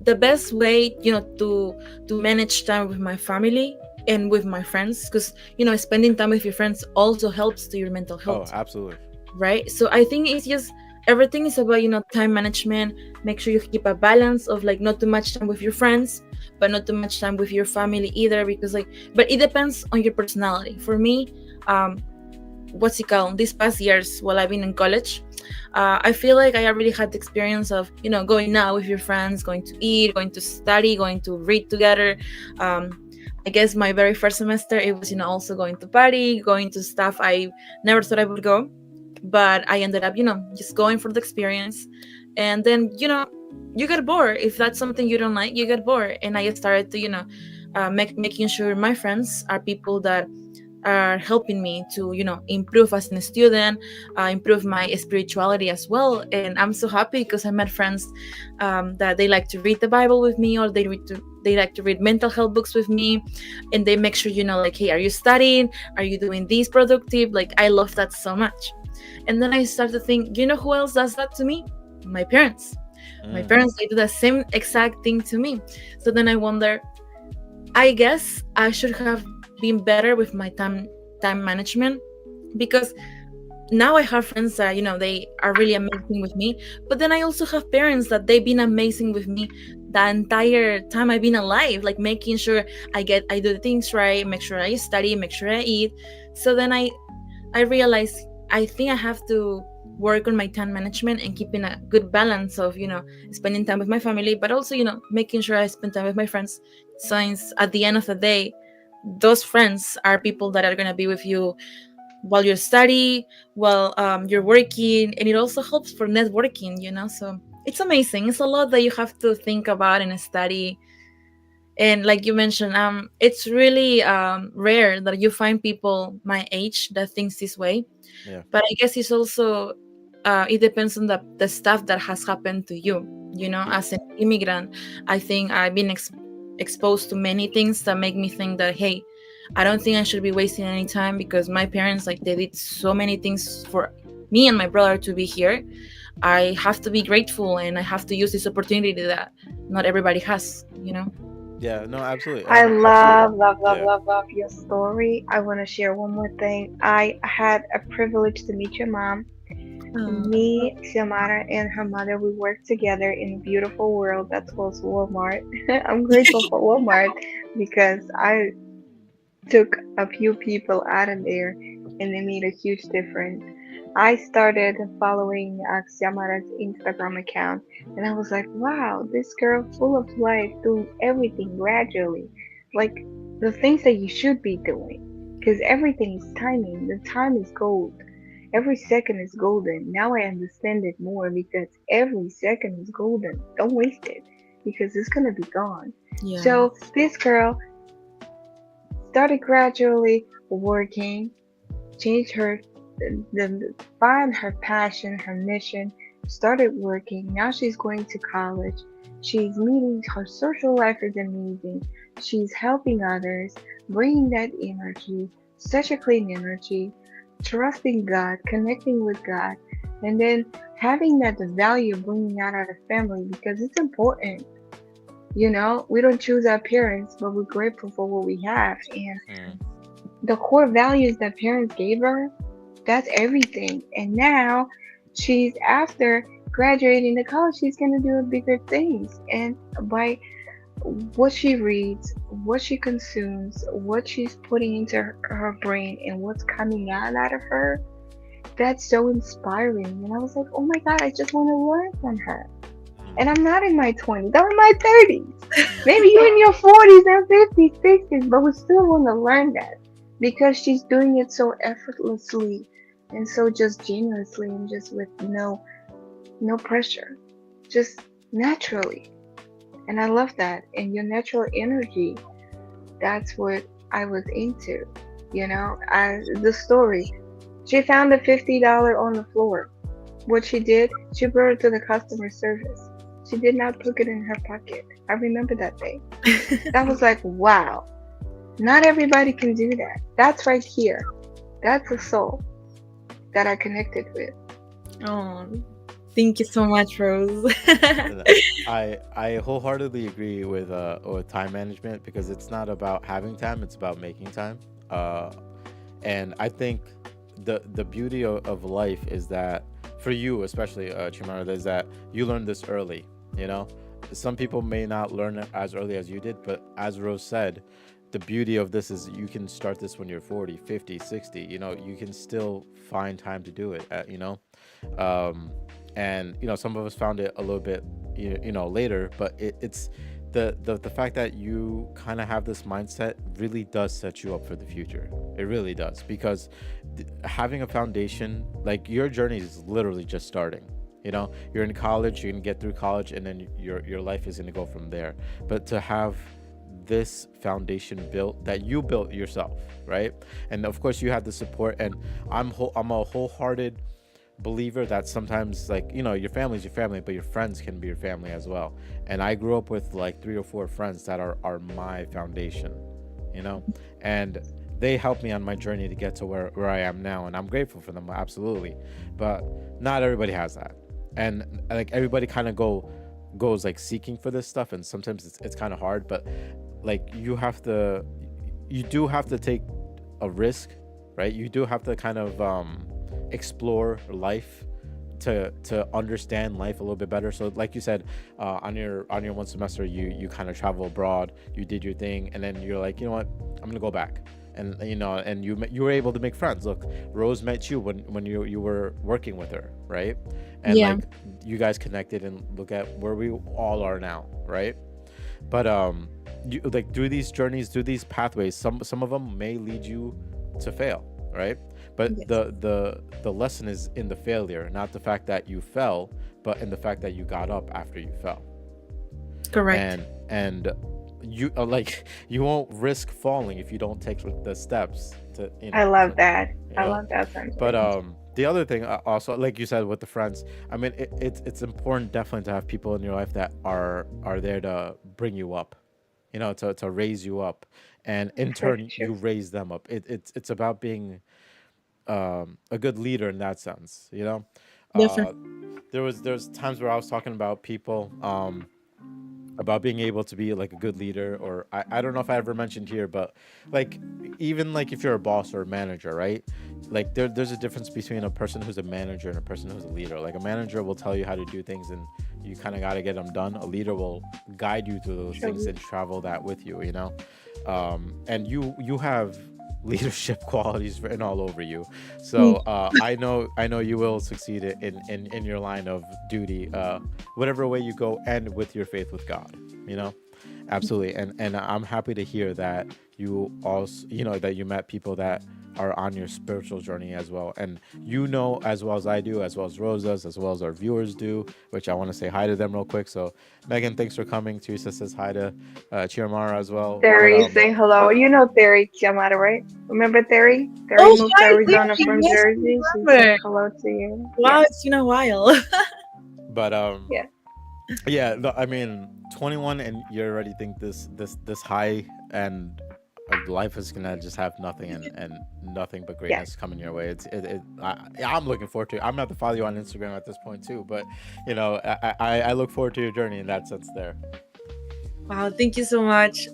the best way, to manage time with my family and with my friends, because spending time with your friends also helps to your mental Oh, health, absolutely. right? So I think it's just everything is about time management. Make sure you keep a balance of like not too much time with your friends, but not too much time with your family either, because but it depends on your personality. For me, what's it called, these past years while I've been in college, I feel like I already had the experience of going out with your friends, going to eat, going to study, going to read together. um, I guess my very first semester it was also going to party, going to stuff I never thought I would go, but I ended up just going for the experience. And then you get bored. If that's something you don't like, you get bored. And I started to making sure my friends are people that are helping me to improve as a student, improve my spirituality as well. And I'm so happy because I met friends that they like to read the Bible with me, or they like to read mental health books with me, and they make sure like, hey, are you studying, are you doing this productive? Like, I love that so much. And then I start to think, who else does that to me? My parents. My Mm. parents, they do the same exact thing to me. So then I wonder, I guess I should have been better with my time management, because now I have friends that they are really amazing with me, but then I also have parents that they've been amazing with me the entire time I've been alive, like making sure I do the things right, make sure I study, make sure I eat. So then I realized I think I have to work on my time management and keeping a good balance of, spending time with my family, but also, making sure I spend time with my friends. Since at the end of the day, those friends are people that are going to be with you while you study, while you're working, and it also helps for networking. So it's amazing. It's a lot that you have to think about and study. And like you mentioned, it's really rare that you find people my age that thinks this way. Yeah. But I guess it's also it depends on the stuff that has happened to you. As an immigrant, I think I've been exposed to many things that make me think that, hey, I don't think I should be wasting any time, because my parents, like, they did so many things for me and my brother to be here. I have to be grateful, and I have to use this opportunity that not everybody has. Yeah, no, absolutely. I And love, love, love, yeah. love, love your story. I want to share one more thing. I had a privilege to meet your mom. Um, Me, Xiomara, and her mother, we worked together in a beautiful world that's called Walmart. I'm grateful for Walmart because I took a few people out of there and they made a huge difference. I started following Xiomara's Instagram account and I was like, wow, this girl full of life doing everything gradually. Like the things that you should be doing. Because everything is timing. The time is gold. Every second is golden. Now I understand it more because every second is golden. Don't waste it because it's going to be gone. yeah. So this girl started gradually working, changed her, find her passion, her mission, started working. Now she's going to college. She's meeting, her social life is amazing. She's helping others, bringing that energy, such a clean energy, trusting God, connecting with God, and then having that value bringing that out of family because it's important. We don't choose our parents, but we're grateful for what we have. And Mm. the core values that parents gave her, that's everything. And now she's after graduating to college, she's going to do bigger things. And by what she reads, what she consumes, what she's putting into her brain, and what's coming out of her, that's so inspiring. And I was like, oh my God, I just want to learn from her. Mm. And I'm not in my 20s, I'm in my 30s. Mm. Maybe you're in your 40s and 50s, 60s, but we still want to learn that because she's doing it so effortlessly and so just genuinely and just with no pressure, just naturally. And I love that. And your natural energy, that's what I was into. The story. She found the $50 on the floor. What she did, she brought it to the customer service. She did not put it in her pocket. I remember that day. That was like, wow. Not everybody can do that. That's right here. That's a soul that I connected with. Oh, thank you so much, Rose. And I wholeheartedly agree with time management because it's not about having time, it's about making time. Uh, and I think the beauty of life is that for you, especially Chimara, is that you learned this early. You know, some people may not learn it as early as you did, but as Rose said, the beauty of this is you can start this when you're 40, 50, 60. You can still find time to do it. Um, and some of us found it a little bit later, but it's the fact that you kind of have this mindset really does set you up for the future. It really does, because having a foundation, like, your journey is literally just starting. You're in college, you're gonna get through college, and then your life is gonna go from there. But to have this foundation built, that you built yourself, right? And of course you have the support, and I'm a wholehearted believer that sometimes, like, your family's your family, but your friends can be your family as well. And I grew up with like 3 or 4 friends that are my foundation, you know and they helped me on my journey to get to where I am now, and I'm grateful for them, absolutely. But not everybody has that, and like everybody kind of goes like seeking for this stuff, and sometimes it's kind of hard. But like, you do have to take a risk, right? You do have to kind of explore life to understand life a little bit better. So like you said, on your one semester, you kind of travel abroad, you did your thing, and then you're like, you know what, I'm gonna go back. And and you were able to make friends. Look, Rose met you when you were working with her, right? And Yeah, like you guys connected, and look at where we all are now, right? But you like through these journeys, through these pathways, some of them may lead you to fail, right? But yes, the lesson is in the failure, not the fact that you fell, but in the fact that you got up after you fell. correct. And you like you won't risk falling if you don't take the steps to I love to, that. you I know love that but sentence. the other thing, also, like you said, with the friends, I mean, it's important definitely to have people in your life that are there to bring you up, to raise you up, and in For turn sure. you raise them up. It's about being a good leader in that sense. Uh, Definitely. there's times where I was talking about people, about being able to be like a good leader, or I don't know if I ever mentioned here, but like, even like if you're a boss or a manager, right? Like there's a difference between a person who's a manager and a person who's a leader. Like a manager will tell you how to do things, and you kind of got to get them done. A leader will guide you through those things True. and travel that with you, and you have leadership qualities written all over you. So Mm, I know you will succeed in your line of duty, whatever way you go, and with your faith with God. You know, absolutely. And I'm happy to hear that you also, that you met people that are on your spiritual journey as well, and as well as I do, as well as Rose does, as well as our viewers do, which I want to say hi to them real quick. So Megan, thanks for coming. Teresa says hi to Chiamara as well. But Theory saying hello. You know Theory Xiomara, right? Remember Theory? Theory oh, moved to hi, Arizona Vicky. from Yes, Jersey. I She said remember. hello to you. Wow, Yeah, it's been a while. but yeah. yeah, no, I mean, 21, and you already think this high, and life is gonna just have nothing, and nothing but Yes. greatness coming your way. I'm looking forward to it. I'm gonna have to follow you on Instagram at this point too, but I look forward to your journey in that sense there. Wow, thank you so much.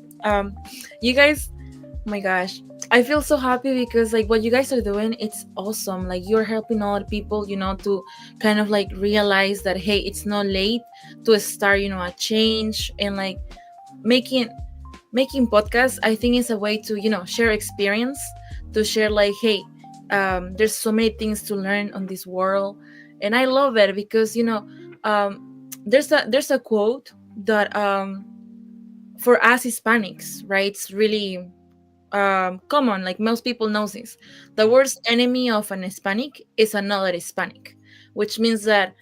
You guys, oh my gosh, I feel so happy because like what you guys are doing, it's awesome. Like you're helping other people, to kind of like realize that hey, it's not late to start, a change, and like making making podcasts. I think is a way to share experience, to share like hey, there's so many things to learn on this world, and I love it because there's a quote that for us Hispanics, right? It's really common, like most people knows this. The Mhm, worst enemy of an Hispanic is another Hispanic, which means that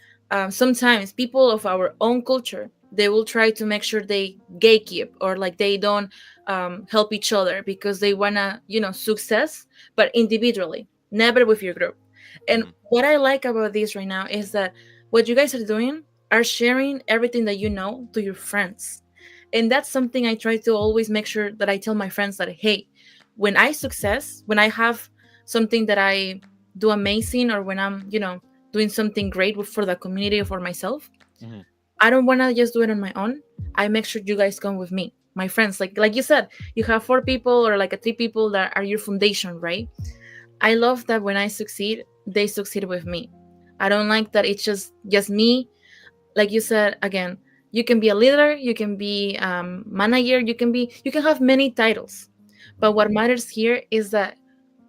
sometimes people of our own culture, they will try to make sure they gatekeep, or like they don't help each other because they wanna success, but individually, never with your group. And mhm, what I like about this right now is that what you guys are doing are sharing everything that you know to your friends. And that's something I try to always make sure that I tell my friends that hey, when I have something that I do amazing, or when I'm doing something great for the community or for myself, mhm, I don't want to just do it on my own. I make sure you guys come with me, my friends. Like you said, you have four people or like a three people that are your foundation, right? I love that when I succeed, they succeed with me. I don't like that it's just me. Like you said again, you can be a leader, you can be manager, you can have many titles, but what matters here is that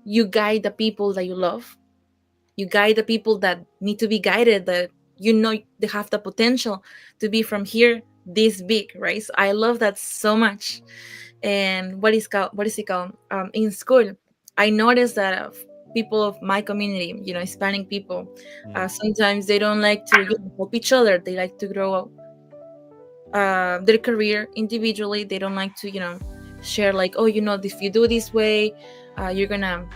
you guide the people that you love, you guide the people that need to be guided, that they have the potential to be from here this big, right? So I love that so much. And what is it called, in school I noticed that people of my community, Hispanic people, mhm, sometimes they don't like to help each other. They like to grow their career individually. They don't like to share like, oh, if you do this way, you're gonna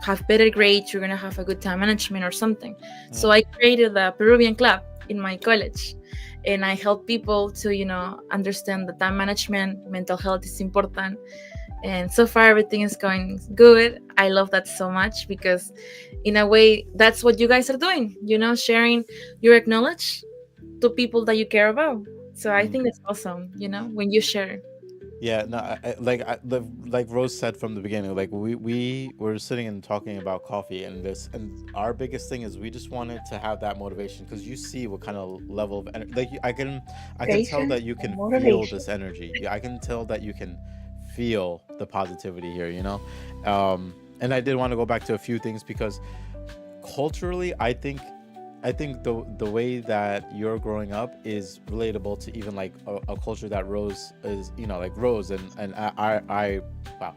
have better grades, you're gonna have a good time management or something. So mhm, I created a Peruvian club in my college, and I help people to understand the time management, mental health is important. And so far everything is going good. I love that so much because in a way that's what you guys are doing, sharing your acknowledge to people that you care about. So I mhm. think that's awesome, when you share. Yeah, no, like Rose said from the beginning, like we were sitting and talking about coffee and this, and our biggest thing is we just wanted to have that motivation because you see what kind of level of like I can tell Patience that you and can feel motivation. this energy. Yeah, I can tell that you can feel the positivity here, you know. And I did want to go back to a few things because culturally, I think the way that you're growing up is relatable to even like a culture that Rose is, like Rose and wow,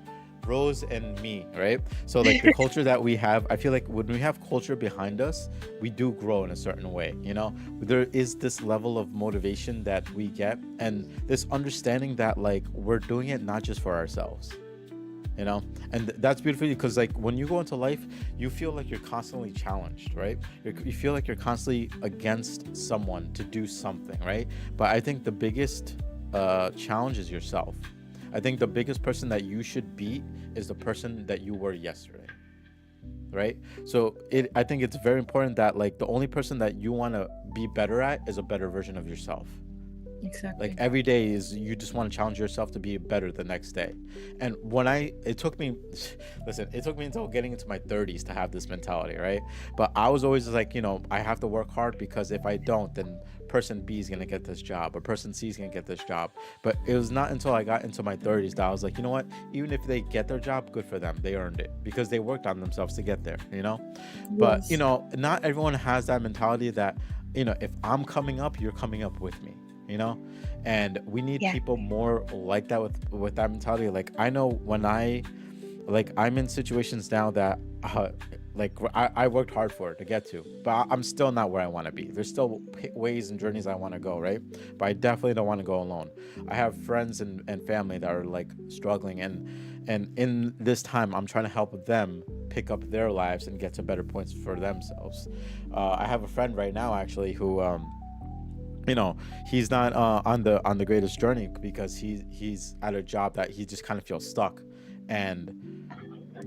Rose and me, right? So like the culture that we have, I feel like when we have culture behind us, we do grow in a certain way, you know. There is this level of motivation that we get, and this understanding that like we're doing it not just for ourselves, you know. And that's beautiful because like when you go into life, you feel like you're constantly challenged, right? You feel like you're constantly against someone to do something, right? But I think the biggest challenge is yourself. I think the biggest person that you should beat is the person that you were yesterday, right? So I think it's very important that like the only person that you want to be better at is a better version of yourself. Like Exactly. every day is you just want to challenge yourself to be better the next day. And when I it took me listen, it took me until getting into my 30s to have this mentality, right? But I was always like, I have to work hard because if I don't, then person B is going to get this job or person C is going to get this job. But it was not until I got into my 30s that I was like, you know what, even if they get their job, good for them, they earned it because they worked on themselves to get there, you know. But Yes. not everyone has that mentality that, if I'm coming up, you're coming up with me, you know. And we need Yeah. people more like that with that mentality. Like I know when I'm in situations now that I worked hard for it to get to, but I'm still not where I want to be. There's still ways and journeys I want to go, right? But I definitely don't want to go alone. I have friends and family that are like struggling, and in this time I'm trying to help them pick up their lives and get to better points for themselves. I have a friend right now actually who he's not on the greatest journey because he's at a job that he just kind of feels stuck, and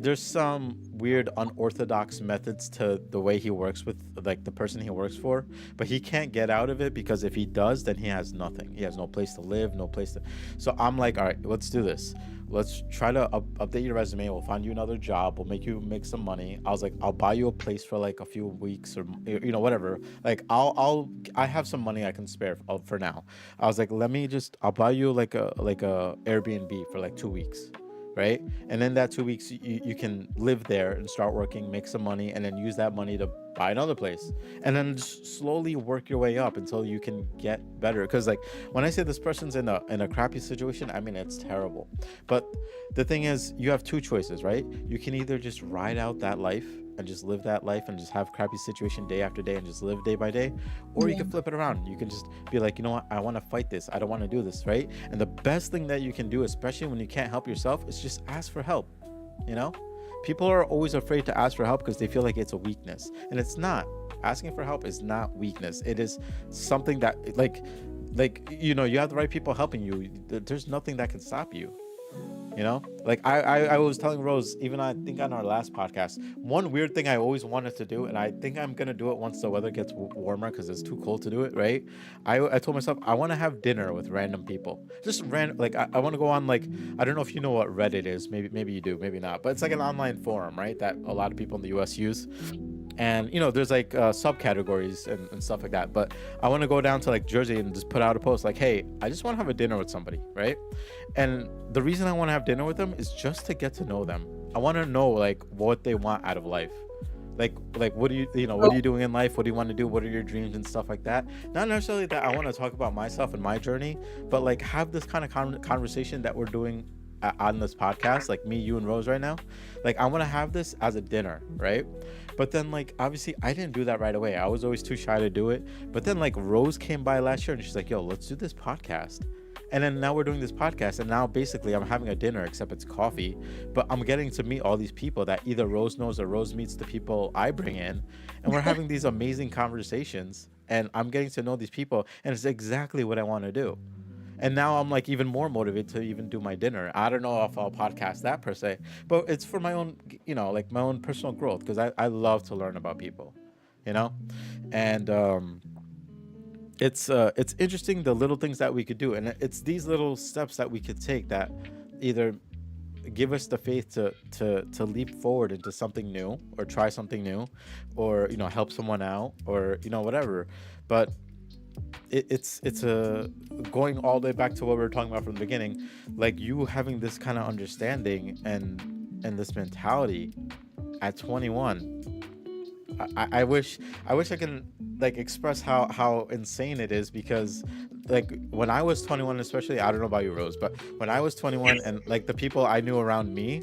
there's some weird unorthodox methods to the way he works with like the person he works for, but he can't get out of it because if he does, then he has nothing. He has no place to live, no place to. So I'm like, all right, let's do this. Let's try to update your resume. We'll find you another job. We'll make you make some money. I was like, I'll buy you a place for like a few weeks or whatever. Like I have some money I can spare for now. I was like, I'll buy you like a Airbnb for like 2 weeks, right? And then that 2 weeks, you can live there and start working, make some money, and then use that money to buy another place, and then just slowly work your way up until you can get better. Because like when I say this person's in a crappy situation, I mean it's terrible. But the thing is, you have two choices, right? You can either just ride out that life and just live that life and just have crappy situation day after day and just live day by day, or you Yeah. can flip it around. You can just be like, you know what, I want to fight this, I don't want to do this, right? And the best thing that you can do, especially when you can't help yourself, is just ask for help, you know. People are always afraid to ask for help because they feel like it's a weakness, and it's not. Asking for help is not weakness. It is something that you have the right people helping you. There's nothing that can stop you, like I was telling Rose, even I think on our last podcast, one weird thing I always wanted to do, and I think I'm gonna do it once the weather gets warmer because it's too cold to do it, right? I told myself I want to have dinner with random people, just random. Like I want to go on, like, I don't know if you know what Reddit is. Maybe you do, maybe not, but it's like an online forum, right, that a lot of people in the US use. And there's like subcategories and stuff like that. But I want to go down to like Jersey and just put out a post like, hey, I just want to have a dinner with somebody, right? And the reason I want to have dinner with them is just to get to know them. I want to know like what they want out of life. Like what do what are you doing in life? What do you want to do? What are your dreams and stuff like that? Not necessarily that I want to talk about myself and my journey, but like have this kind of conversation that we're doing on this podcast, like me, you, and Rose right now. Like I want to have this as a dinner, right? But then like obviously I didn't do that right away. I was always too shy to do it. But then like Rose came by last year and she's like, yo, let's do this podcast. And then now we're doing this podcast, and now basically I'm having a dinner, except it's coffee. But I'm getting to meet all these people that either Rose knows or Rose meets the people I bring in, and we're having these amazing conversations. And I'm getting to know these people, and it's exactly what I want to do. And now I'm like even more motivated to even do my dinner. I don't know if I'll podcast that per se, but it's for my own, like my own personal growth, because I love to learn about people, you know? And it's interesting the little things that we could do, and it's these little steps that we could take that either give us the faith to leap forward into something new or try something new, or help someone out, or whatever. But it's a going all the way back to what we were talking about from the beginning, like you having this kind of understanding and this mentality at 21. I wish I can like express how insane it is, because like when I was 21, especially, I don't know about you, Rose, but when I was 21 and like the people I knew around me,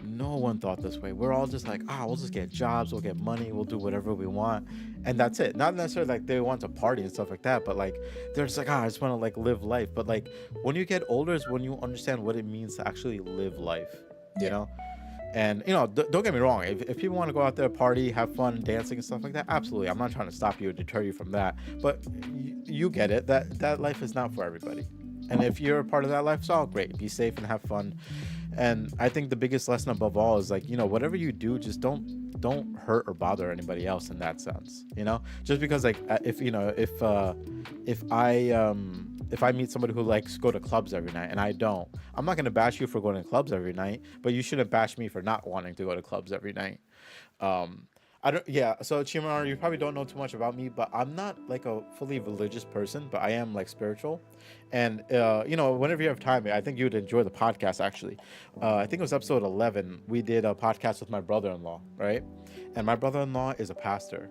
no one thought this way. We're all just like, we'll just get jobs, we'll get money, we'll do whatever we want, and that's it. Not necessarily like they want to party and stuff like that, but like they're just like, I just want to like live life. But like when you get older is when you understand what it means to actually live life, you Yeah. know. And don't get me wrong. If people want to go out there, party, have fun, dancing and stuff like that, absolutely. I'm not trying to stop you or deter you from that. But you get it. That life is not for everybody. And if you're a part of that life, it's all great. Be safe and have fun. And I think the biggest lesson above all is like, whatever you do, just don't hurt or bother anybody else in that sense. Just because like if I meet somebody who likes go to clubs every night and I don't, I'm not gonna bash you for going to clubs every night, but you shouldn't bash me for not wanting to go to clubs every night. Um, I don't. Yeah. So Chimar, you probably don't know too much about me, but I'm not like a fully religious person, but I am like spiritual, and whenever you have time, I think you would enjoy the podcast. Actually, I think it was episode 11. We did a podcast with my brother-in-law, right? And my brother-in-law is a pastor,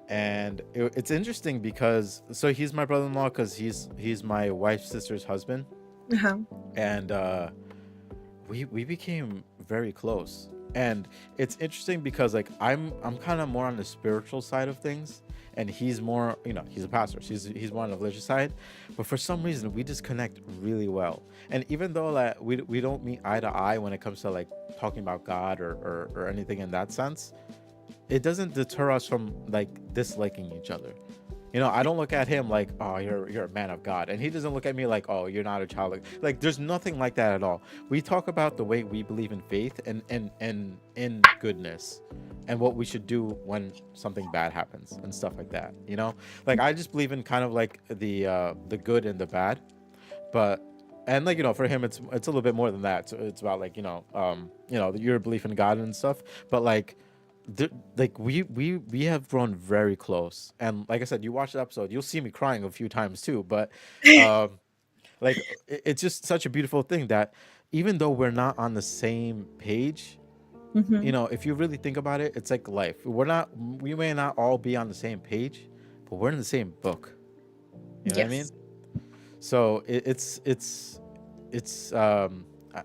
and it's interesting because so he's my brother-in-law because he's my wife's sister's husband, Uh-huh. and we became very close. And it's interesting because like I'm kind of more on the spiritual side of things, and he's more, he's a pastor, so he's more on the religious side, but for some reason we just connect really well. And even though like we don't meet eye to eye when it comes to like talking about God or anything in that sense, it doesn't deter us from like disliking each other. I don't look at him like, oh, you're a man of God, and he doesn't look at me like, oh, you're not a child. Like there's nothing like that at all. We talk about the way we believe in faith and in goodness, and what we should do when something bad happens and stuff like that. Like I just believe in kind of like the good and the bad, but and like for him it's a little bit more than that. So it's about like your belief in God and stuff, but like like we have grown very close, and like I said, you watch the episode, you'll see me crying a few times too, but um like it's just such a beautiful thing that even though we're not on the same page, Mm-hmm. if you really think about it, it's like life. We may not all be on the same page, but we're in the same book. You know what I mean? Yes. So it's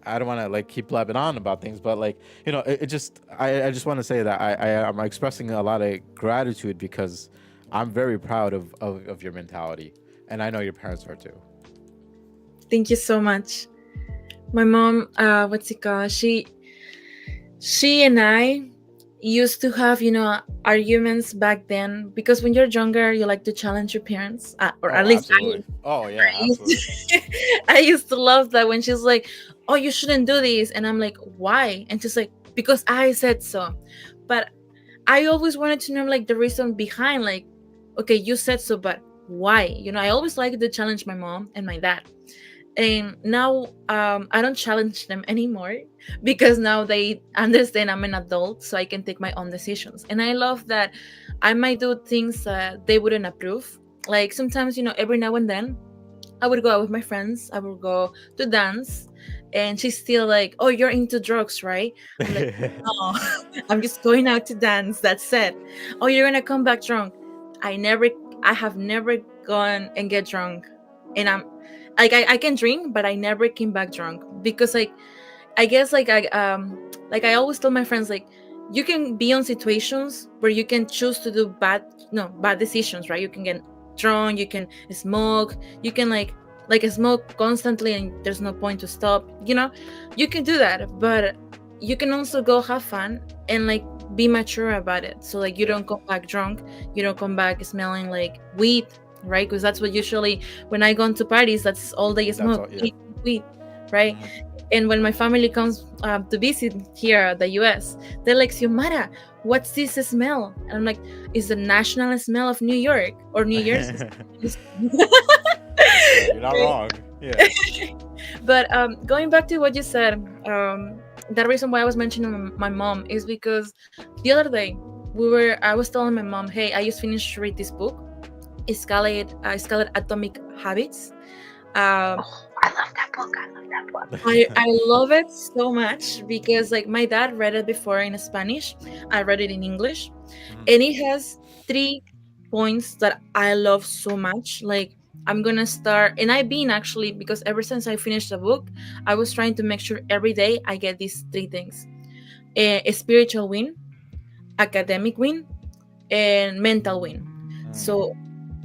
I don't want to like keep blabbing on about things, but like it just I just want to say that I'm expressing a lot of gratitude because I'm very proud of your mentality, and I know your parents are too. Thank you so much. My mom, what's it called? She and I used to have, arguments back then, because when you're younger, you like to challenge your parents, or Oh, at least absolutely. Oh yeah, I used absolutely. I used to love that when she's like, "Oh, you shouldn't do this," and I'm like, "Why?" And she's like, "Because I said so." But I always wanted to know like the reason behind, like, okay, you said so, but why? I always liked to challenge my mom and my dad. And now I don't challenge them anymore, because now they understand I'm an adult, so I can take my own decisions. And I love that I might do things they wouldn't approve. Like sometimes, every now and then I would go out with my friends, I would go to dance, and she's still like, "Oh, you're into drugs, right?" I'm like, "No, I'm just going out to dance, that's it." "Oh, you're gonna come back drunk." i never I have never gone and get drunk. And I'm like, I can drink, but I never came back drunk, because like I guess like I always tell my friends, like, you can be on situations where you can choose to do bad decisions, right? You can get drunk, you can smoke, you can like smoke constantly and there's no point to stop. You can do that, but you can also go have fun and like be mature about it. So like you Yeah, don't come back drunk, you don't come back smelling like weed, right? Because that's what usually when I go into parties, that's all they that's smoke, all. Yeah. weed, right? Mhm. And when my family comes to visit here at the US, they're like, "Xiomara, what's this smell? And I'm like, it's the national smell of New York or New Jersey. You're not wrong. Yeah. But going back to what you said, the reason why I was mentioning my mom is because the other day I was telling my mom, hey, I just finished to read this book. It's called Atomic Habits. Um, Oh, I love that book. I love that book. I love it so much because like my dad read it before in Spanish. I read it in English, Mhm. and it has three points that I love so much. Like I'm gonna start, and I've been actually because ever since I finished the book, I was trying to make sure every day I get these three things: a spiritual win, academic win, and mental win. So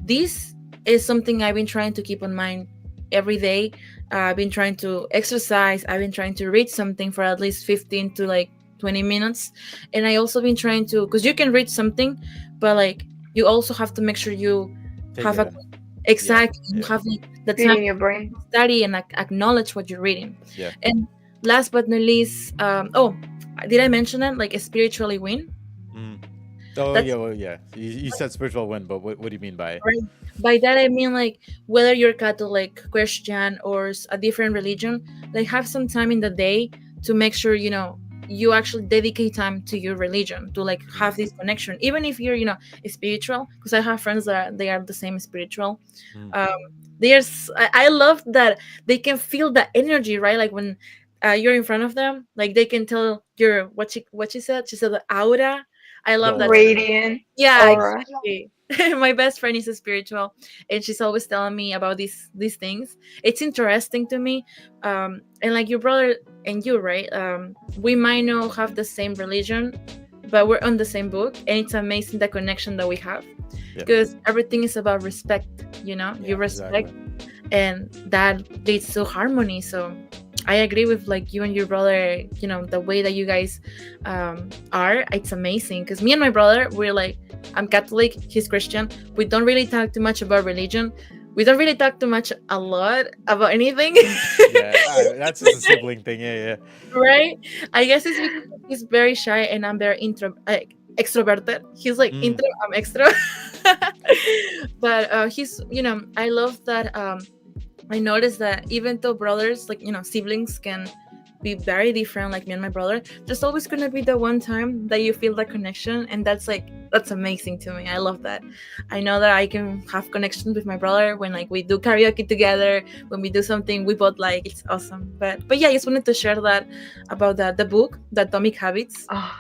this is something I've been trying to keep in mind every day. I've been trying to exercise. I've been trying to read something for at least 15 to like 20 minutes. And I also been trying to, because you can read something, but like you also have to make sure you Take have it a in. Yeah. exact, you Yeah. have like the Feed time in your to brain. study and acknowledge what you're reading. Yeah. And last but not least, oh, did I mention it? Like a spiritually win? Mhm. Oh yeah. That's Well, yeah. You said spiritual win, but what do you mean by it? right. By that I mean like whether you're Catholic, Christian, or a different religion, like have some time in the day to make sure you actually dedicate time to your religion to like have Mm. this connection, even if you're spiritual. Because I have friends that they are the same spiritual. Mm. Um, I love that they can feel the energy, right? Like when you're in front of them, like they can tell your what she said. She said the aura. I The love that. aura. Radiant Yeah, aura. exactly. My best friend is a spiritual, and she's always telling me about these things. It's interesting to me, and like your brother and you, right? We might not have the same religion, but we're on the same book, and it's amazing the connection that we have Yeah. because everything is about respect. You Yeah. respect, Exactly. and that leads to harmony. So I agree with like you and your brother, the way that you guys are. It's amazing because me and my brother, we're like, I'm Catholic, he's Christian. We don't really talk too much about religion. We don't really talk too much a lot about anything. Yeah. That's just a sibling thing. Yeah. Yeah. Right? I guess it's because he's very shy and I'm very extroverted. He's like Mm. intro, I'm extra. But I love that. I noticed that even though brothers, like, siblings can be very different, like me and my brother, there's always going to be the one time that you feel the connection. And that's amazing to me. I love that. I know that I can have connections with my brother when, like, we do karaoke together, when we do something we both like. It's awesome. But yeah, I just wanted to share that about the book, The Atomic Habits. Oh,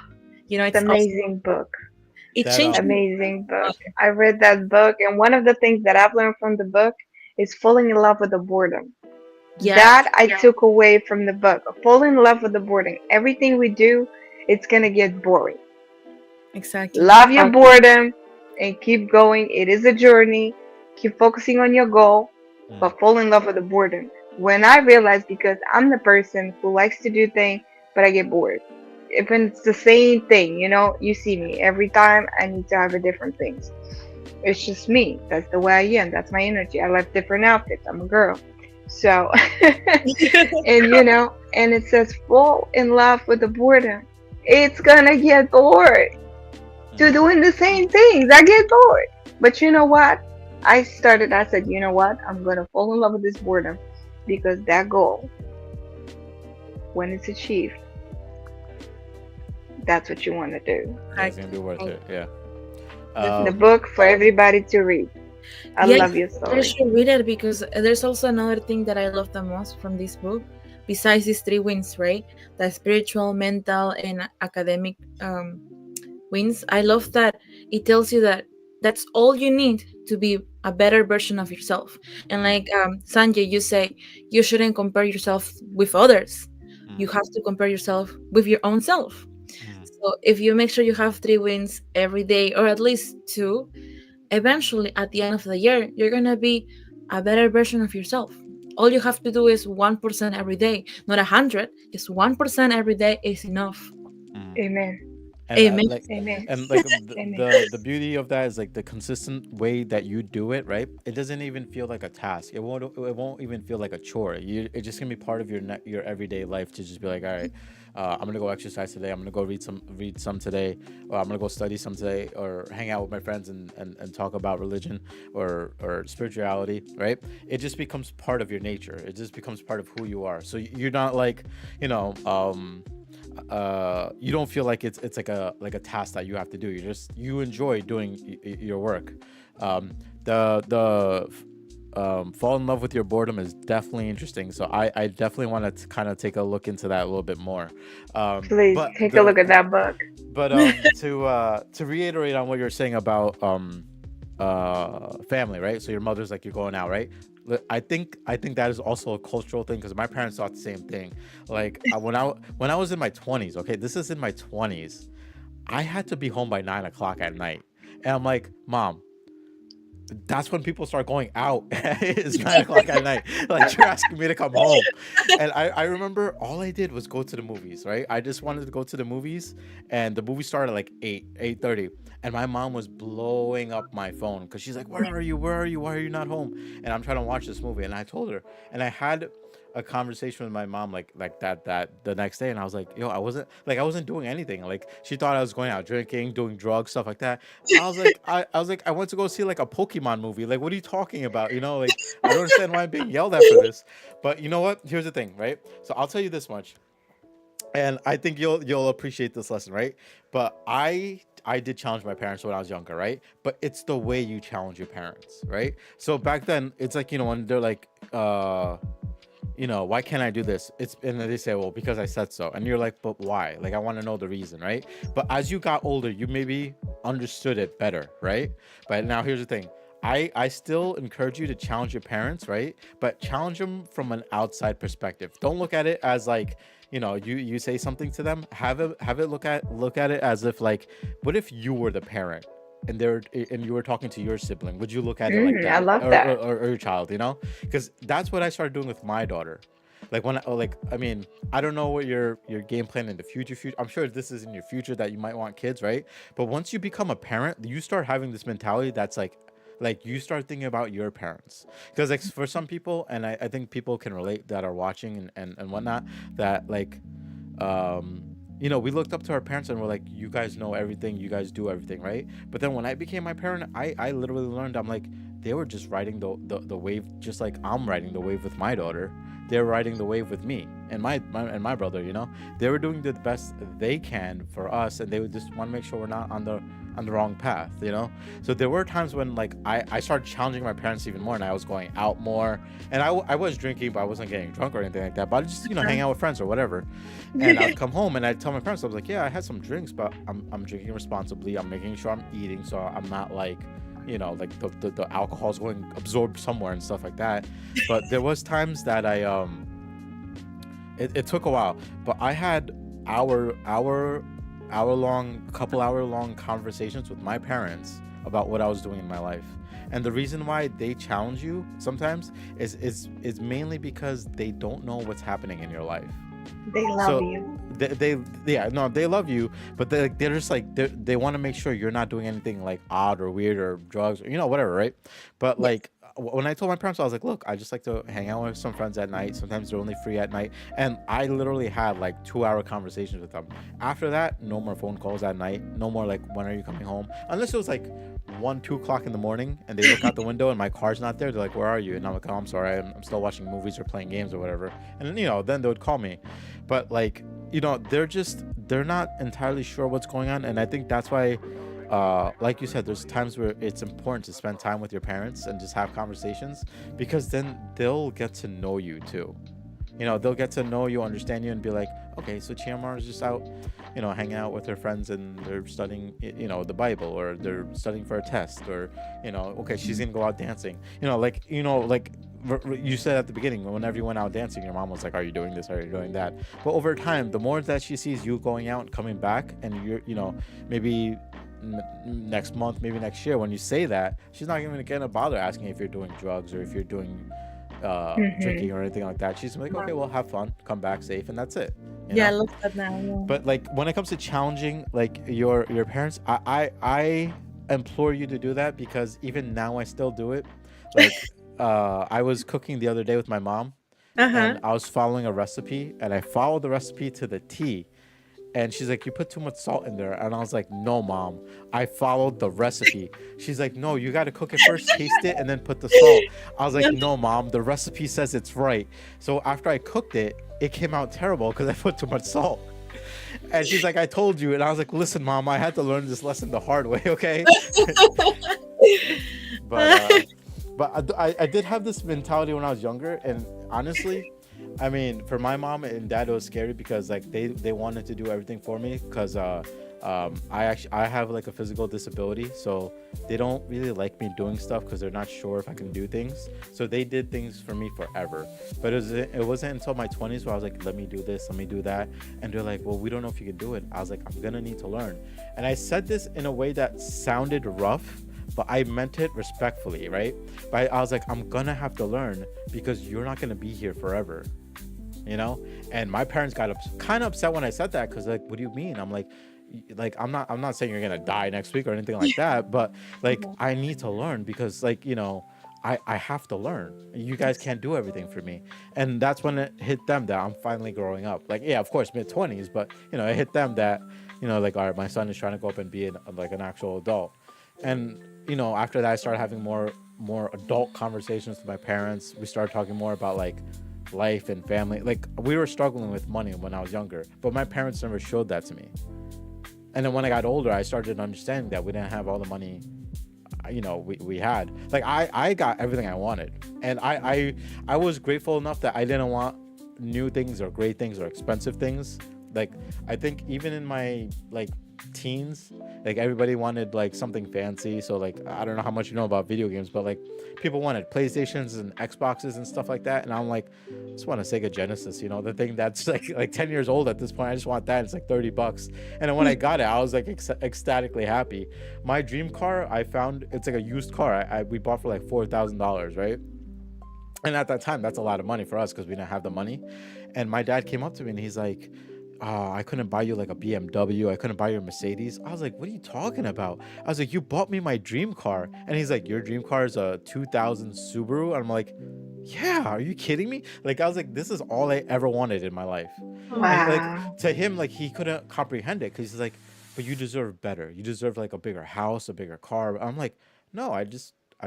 it's It's awesome. amazing book. It That changed me. Amazing book. I read that book, and one of the things that I've learned from the book is falling in love with the boredom. Yeah, That I took away from the book. Fall in love with the boredom. Everything we do, it's gonna get boring. exactly. Love your boredom and keep going. It is a journey. Keep focusing on your goal, Mm. but fall in love with the boredom. When I realized, because I'm the person who likes to do things, but I get bored. If it's the same thing, you see me every time. I need to have a different things. It's just me. That's the way I am. That's my energy. I like different outfits. I'm a girl. So, and it says fall in love with the boredom. It's gonna get bored to Mm. doing the same things. I get bored. But you know what? I said, you know what? I'm gonna fall in love with this boredom because that goal, when it's achieved, that's what you want to do. Yeah. It's gonna be worth it. Yeah. The Um. book for everybody to read. I Yeah, love your I story. should read it because there's also another thing that I love the most from this book, besides these three wins, right? The spiritual, mental, and academic wins. I love that it tells you that that's all you need to be a better version of yourself. And Mm. like Sanjay, you say you shouldn't compare yourself with others. Mm. You have to compare yourself with your own self. Mm. So if you make sure you have three wins every day, or at least two, eventually at the end of the year you're gonna be a better version of yourself. All you have to do is 1% every day, not 100. Just 1% every day is enough. Mm. Amen. and Amen. like Amen. and like Amen. the beauty of that is like the consistent way that you do it, right? It doesn't even feel like a task. It won't even feel like a chore. It's just gonna be part of your everyday life to just be like, all right, I'm gonna go exercise today. I'm gonna go read some today, or I'm gonna go study some today, or hang out with my friends and talk about religion or spirituality, right? It just becomes part of your nature. It just becomes part of who you are. So you're not like, you know, you don't feel like it's like a task that you have to do. You enjoy doing your work. The fall in love with your boredom is definitely interesting, so I definitely want to kind of take a look into that a little bit more. Please But take a the look at that book. but to reiterate on what you're saying about family, right? So your mother's like, you're going out, right? I think that is also a cultural thing, because my parents thought the same thing. Like, when I was in my 20s, okay, this is in my 20s, I had to be home by 9 o'clock at night, and I'm like, Mom, that's when people start going out. It's 9 o'clock at night. Like, you're asking me to come home. And I remember all I did was go to the movies, right? I just wanted to go to the movies, and the movie started at like 8:30. And my mom was blowing up my phone because she's like, where are you? Where are you? Why are you not home? And I'm trying to watch this movie. And I told her, and I had a conversation with my mom like that the next day, and I was like, yo, I wasn't doing anything. Like, she thought I was going out drinking, doing drugs, stuff like that. I was like, I went to go see like a Pokemon movie. Like, what are you talking about? Like, I don't understand why I'm being yelled at for this. But you know what? Here's the thing, right? So I'll tell you this much, and I think you'll appreciate this lesson, right? But I did challenge my parents when I was younger, right? But it's the way you challenge your parents, right? So back then, it's like, when they're like, why can't I do this? And then they say, well, because I said so. And you're like, but why? Like, I want to know the reason, right? But as you got older, you maybe understood it better, right? But now here's the thing. I still encourage you to challenge your parents, right? But challenge them from an outside perspective. Don't look at it as like, you say something to them. Have it look at it as if, like, what if you were the parent, and you were talking to your sibling? Would you look at it like I that, love that. or your child? Because that's what I started doing with my daughter. Like, I mean, I don't know what your game plan in the future. I'm sure this is in your future that you might want kids, right? But once you become a parent, you start having this mentality that's like you start thinking about your parents. Because, like, for some people, and I think people can relate that are watching and whatnot, that, like, we looked up to our parents and we're like, you guys know everything, you guys do everything, right? But then when I became my parent, I literally learned, I'm like, they were just riding the wave, just like I'm riding the wave with my daughter. They're riding the wave with me and my brother. They were doing the best they can for us, and they would just want to make sure we're not on the wrong path. So there were times when, like, I started challenging my parents even more, and I was going out more, and I was drinking, but I wasn't getting drunk or anything like that, but I just hang out with friends or whatever. And I'd come home and I'd tell my parents, I was like, yeah, I had some drinks, but I'm drinking responsibly. I'm making sure I'm eating, so I'm not like, like the alcohol's going absorbed somewhere and stuff like that. But there was times that it took a while, but I had couple hour long conversations with my parents about what I was doing in my life. And the reason why they challenge you sometimes is mainly because they don't know what's happening in your life. They love So you. they yeah, no, they love you, but they're just like, they want to make sure you're not doing anything like odd or weird or drugs or whatever, right? But Yes. like, when I told my parents, I was like, look, I just like to hang out with some friends at night. Sometimes they're only free at night, and I literally had like 2 hour conversations with them. After that, no more phone calls at night, no more like, when are you coming home, unless it was like 1-2 o'clock in the morning and they look out the window and my car's not there. They're like, where are you? And I'm like, oh, I'm sorry, I'm still watching movies or playing games or whatever. And then they would call me. But like, they're not entirely sure what's going on. And I think that's why, like you said, there's times where it's important to spend time with your parents and just have conversations, because then they'll get to know you too. They'll get to know you, understand you, and be like, okay, so Chiamara's just out, hanging out with her friends, and they're studying, the Bible, or they're studying for a test, or, okay, she's gonna go out dancing. You said at the beginning, whenever you went out dancing, your mom was like, are you doing this? Are you doing that? But over time, the more that she sees you going out and coming back, and you're, maybe next month, maybe next year, when you say that, she's not even gonna bother asking if you're doing drugs or if you're doing Hmm. drinking or anything like that. She's like, okay, well, have fun, come back safe, and that's it. you Yeah, I know. love that now. Yeah. But like when it comes to challenging like your parents, I implore you to do that, because even now I still do it. Like I was cooking the other day with my mom, Uh-huh. and I was following a recipe, and I followed the recipe to the T. And she's like, "You put too much salt in there." And I was like, "No, mom, I followed the recipe." She's like, "No, you got to cook it first, taste it, and then put the salt." I was like, "No, mom, the recipe says it's right." So after I cooked it, it came out terrible because I put too much salt. And she's like, "I told you." And I was like, "Listen, mom, I had to learn this lesson the hard way, okay?" but I did have this mentality when I was younger, and honestly, I mean, for my mom and dad, it was scary because like they wanted to do everything for me, because I have like a physical disability, so they don't really like me doing stuff because they're not sure if I can do things. So they did things for me forever, but it wasn't until my 20s where I was like, "Let me do this, let me do that," and they're like, "Well, we don't know if you can do it." I was like, "I'm gonna need to learn," and I said this in a way that sounded rough, but I meant it respectfully, right? But I was like, "I'm gonna have to learn because you're not gonna be here forever." You know. And my parents got kind of upset when I said that, because like, "What do you mean?" I'm like, I'm not saying you're gonna die next week or anything like that, but like, Mhm. I need to learn, because like, I have to learn. You guys can't do everything for me. And that's when it hit them that I'm finally growing up. Like, yeah, of course, mid-20s, but it hit them that, like, all right, my son is trying to go up and be like an actual adult. And after that, I started having more adult conversations with my parents. We started talking more about like life and family. Like, we were struggling with money when I was younger, but my parents never showed that to me. And then when I got older, I started understanding that we didn't have all the money we had. Like, I got everything I wanted, and I was grateful enough that I didn't want new things or great things or expensive things. Like, I think even in my like teens, like, everybody wanted like something fancy. So like, I don't know how much you know about video games, but like, people wanted PlayStations and Xboxes and stuff like that, and I'm like, I just want a Sega Genesis, the thing that's like 10 years old at this point. I just want that. It's like $30. And then when I got it, I was like ecstatically happy. My dream car, I found, it's like a used car we bought for like $4,000, right? And at that time, that's a lot of money for us because we didn't have the money. And my dad came up to me and he's like, I couldn't buy you like a BMW. I couldn't buy you a Mercedes. I was like, "What are you talking about?" I was like, "You bought me my dream car." And he's like, "Your dream car is a 2000 Subaru?" And I'm like, "Yeah, are you kidding me?" Like, I was like, "This is all I ever wanted in my life." And like, Wow. to him, like, he couldn't comprehend it because he's like, "But you deserve better. You deserve like a bigger house, a bigger car." I'm like, "No, I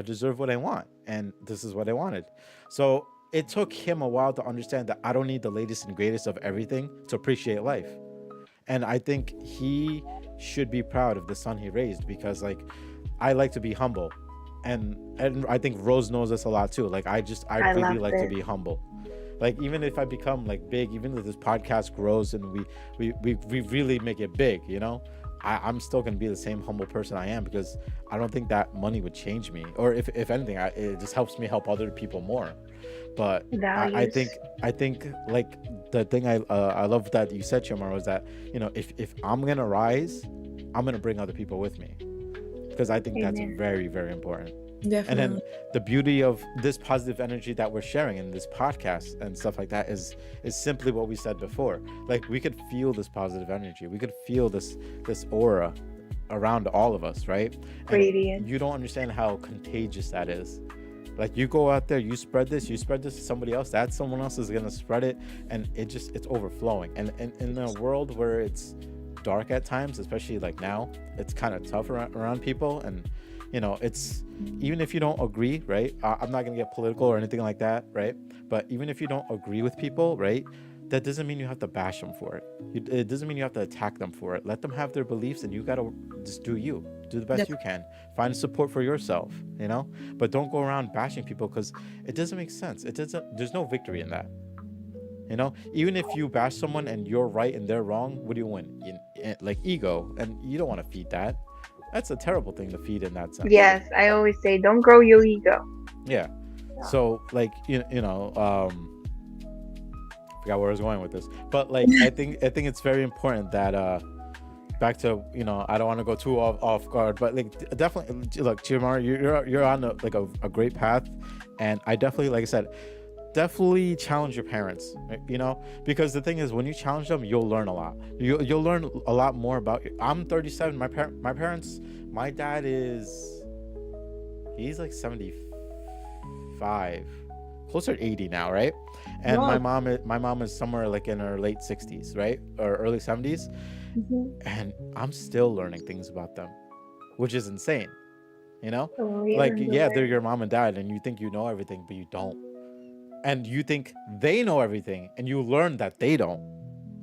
deserve what I want, and this is what I wanted." So it took him a while to understand that I don't need the latest and greatest of everything to appreciate life. And I think he should be proud of the son he raised, because like, I like to be humble. And I think Rose knows this a lot too. Like, I I really love like to this. be humble. Like, even if I become like big, even if this podcast grows and we really make it big, I'm still gonna be the same humble person I am, because I don't think that money would change me, or if anything, it just helps me help other people more. But I Values. think like, the thing I love that you said, Chiomar, was that if I'm gonna rise, I'm gonna bring other people with me, because I think that's Amen. very, very important. And then Definitely. the beauty of this positive energy that we're sharing in this podcast and stuff like that is simply what we said before. Like, we could feel this positive energy. We could feel this aura around all of us, right? And Radiant. you don't understand how contagious that is. Like, you go out there, you spread this to somebody else, that someone else is gonna spread it, and it's overflowing. And in a world where it's dark at times, especially like now, it's kind of tough around people. And it's, even if you don't agree, right? I'm not gonna get political or anything like that, right? But even if you don't agree with people, right, that doesn't mean you have to bash them for it. It doesn't mean you have to attack them for it. Let them have their beliefs, and you gotta just do the best Def- you can. Find support for yourself, but don't go around bashing people, because it doesn't make sense. It doesn't. There's no victory in that. Even if you bash someone and you're right and they're wrong, what do you win? Like, ego, and you don't want to feed that. That's a terrible thing to feed in that sense. Yes, I always say, don't grow your ego. Yeah. So like, forgot where I was going with this, but like, I think it's very important that back to, I don't want to go too off guard, but like, definitely look, Chiomar, you're on like a great path. And I definitely, like I said, definitely challenge your parents, because the thing is, when you challenge them, you'll learn a lot. You'll learn a lot more about you. I'm 37. My parents, my dad is, he's like 75, closer to 80 now, right? And Wow. my mom is somewhere like in her late 60s, right, or early 70s, Mm-hmm. and I'm still learning things about them, which is insane. you know So we like, learn to yeah, they're learn. your mom and dad, and you think you know everything, but you don't. And you think they know everything, and you learn that they don't.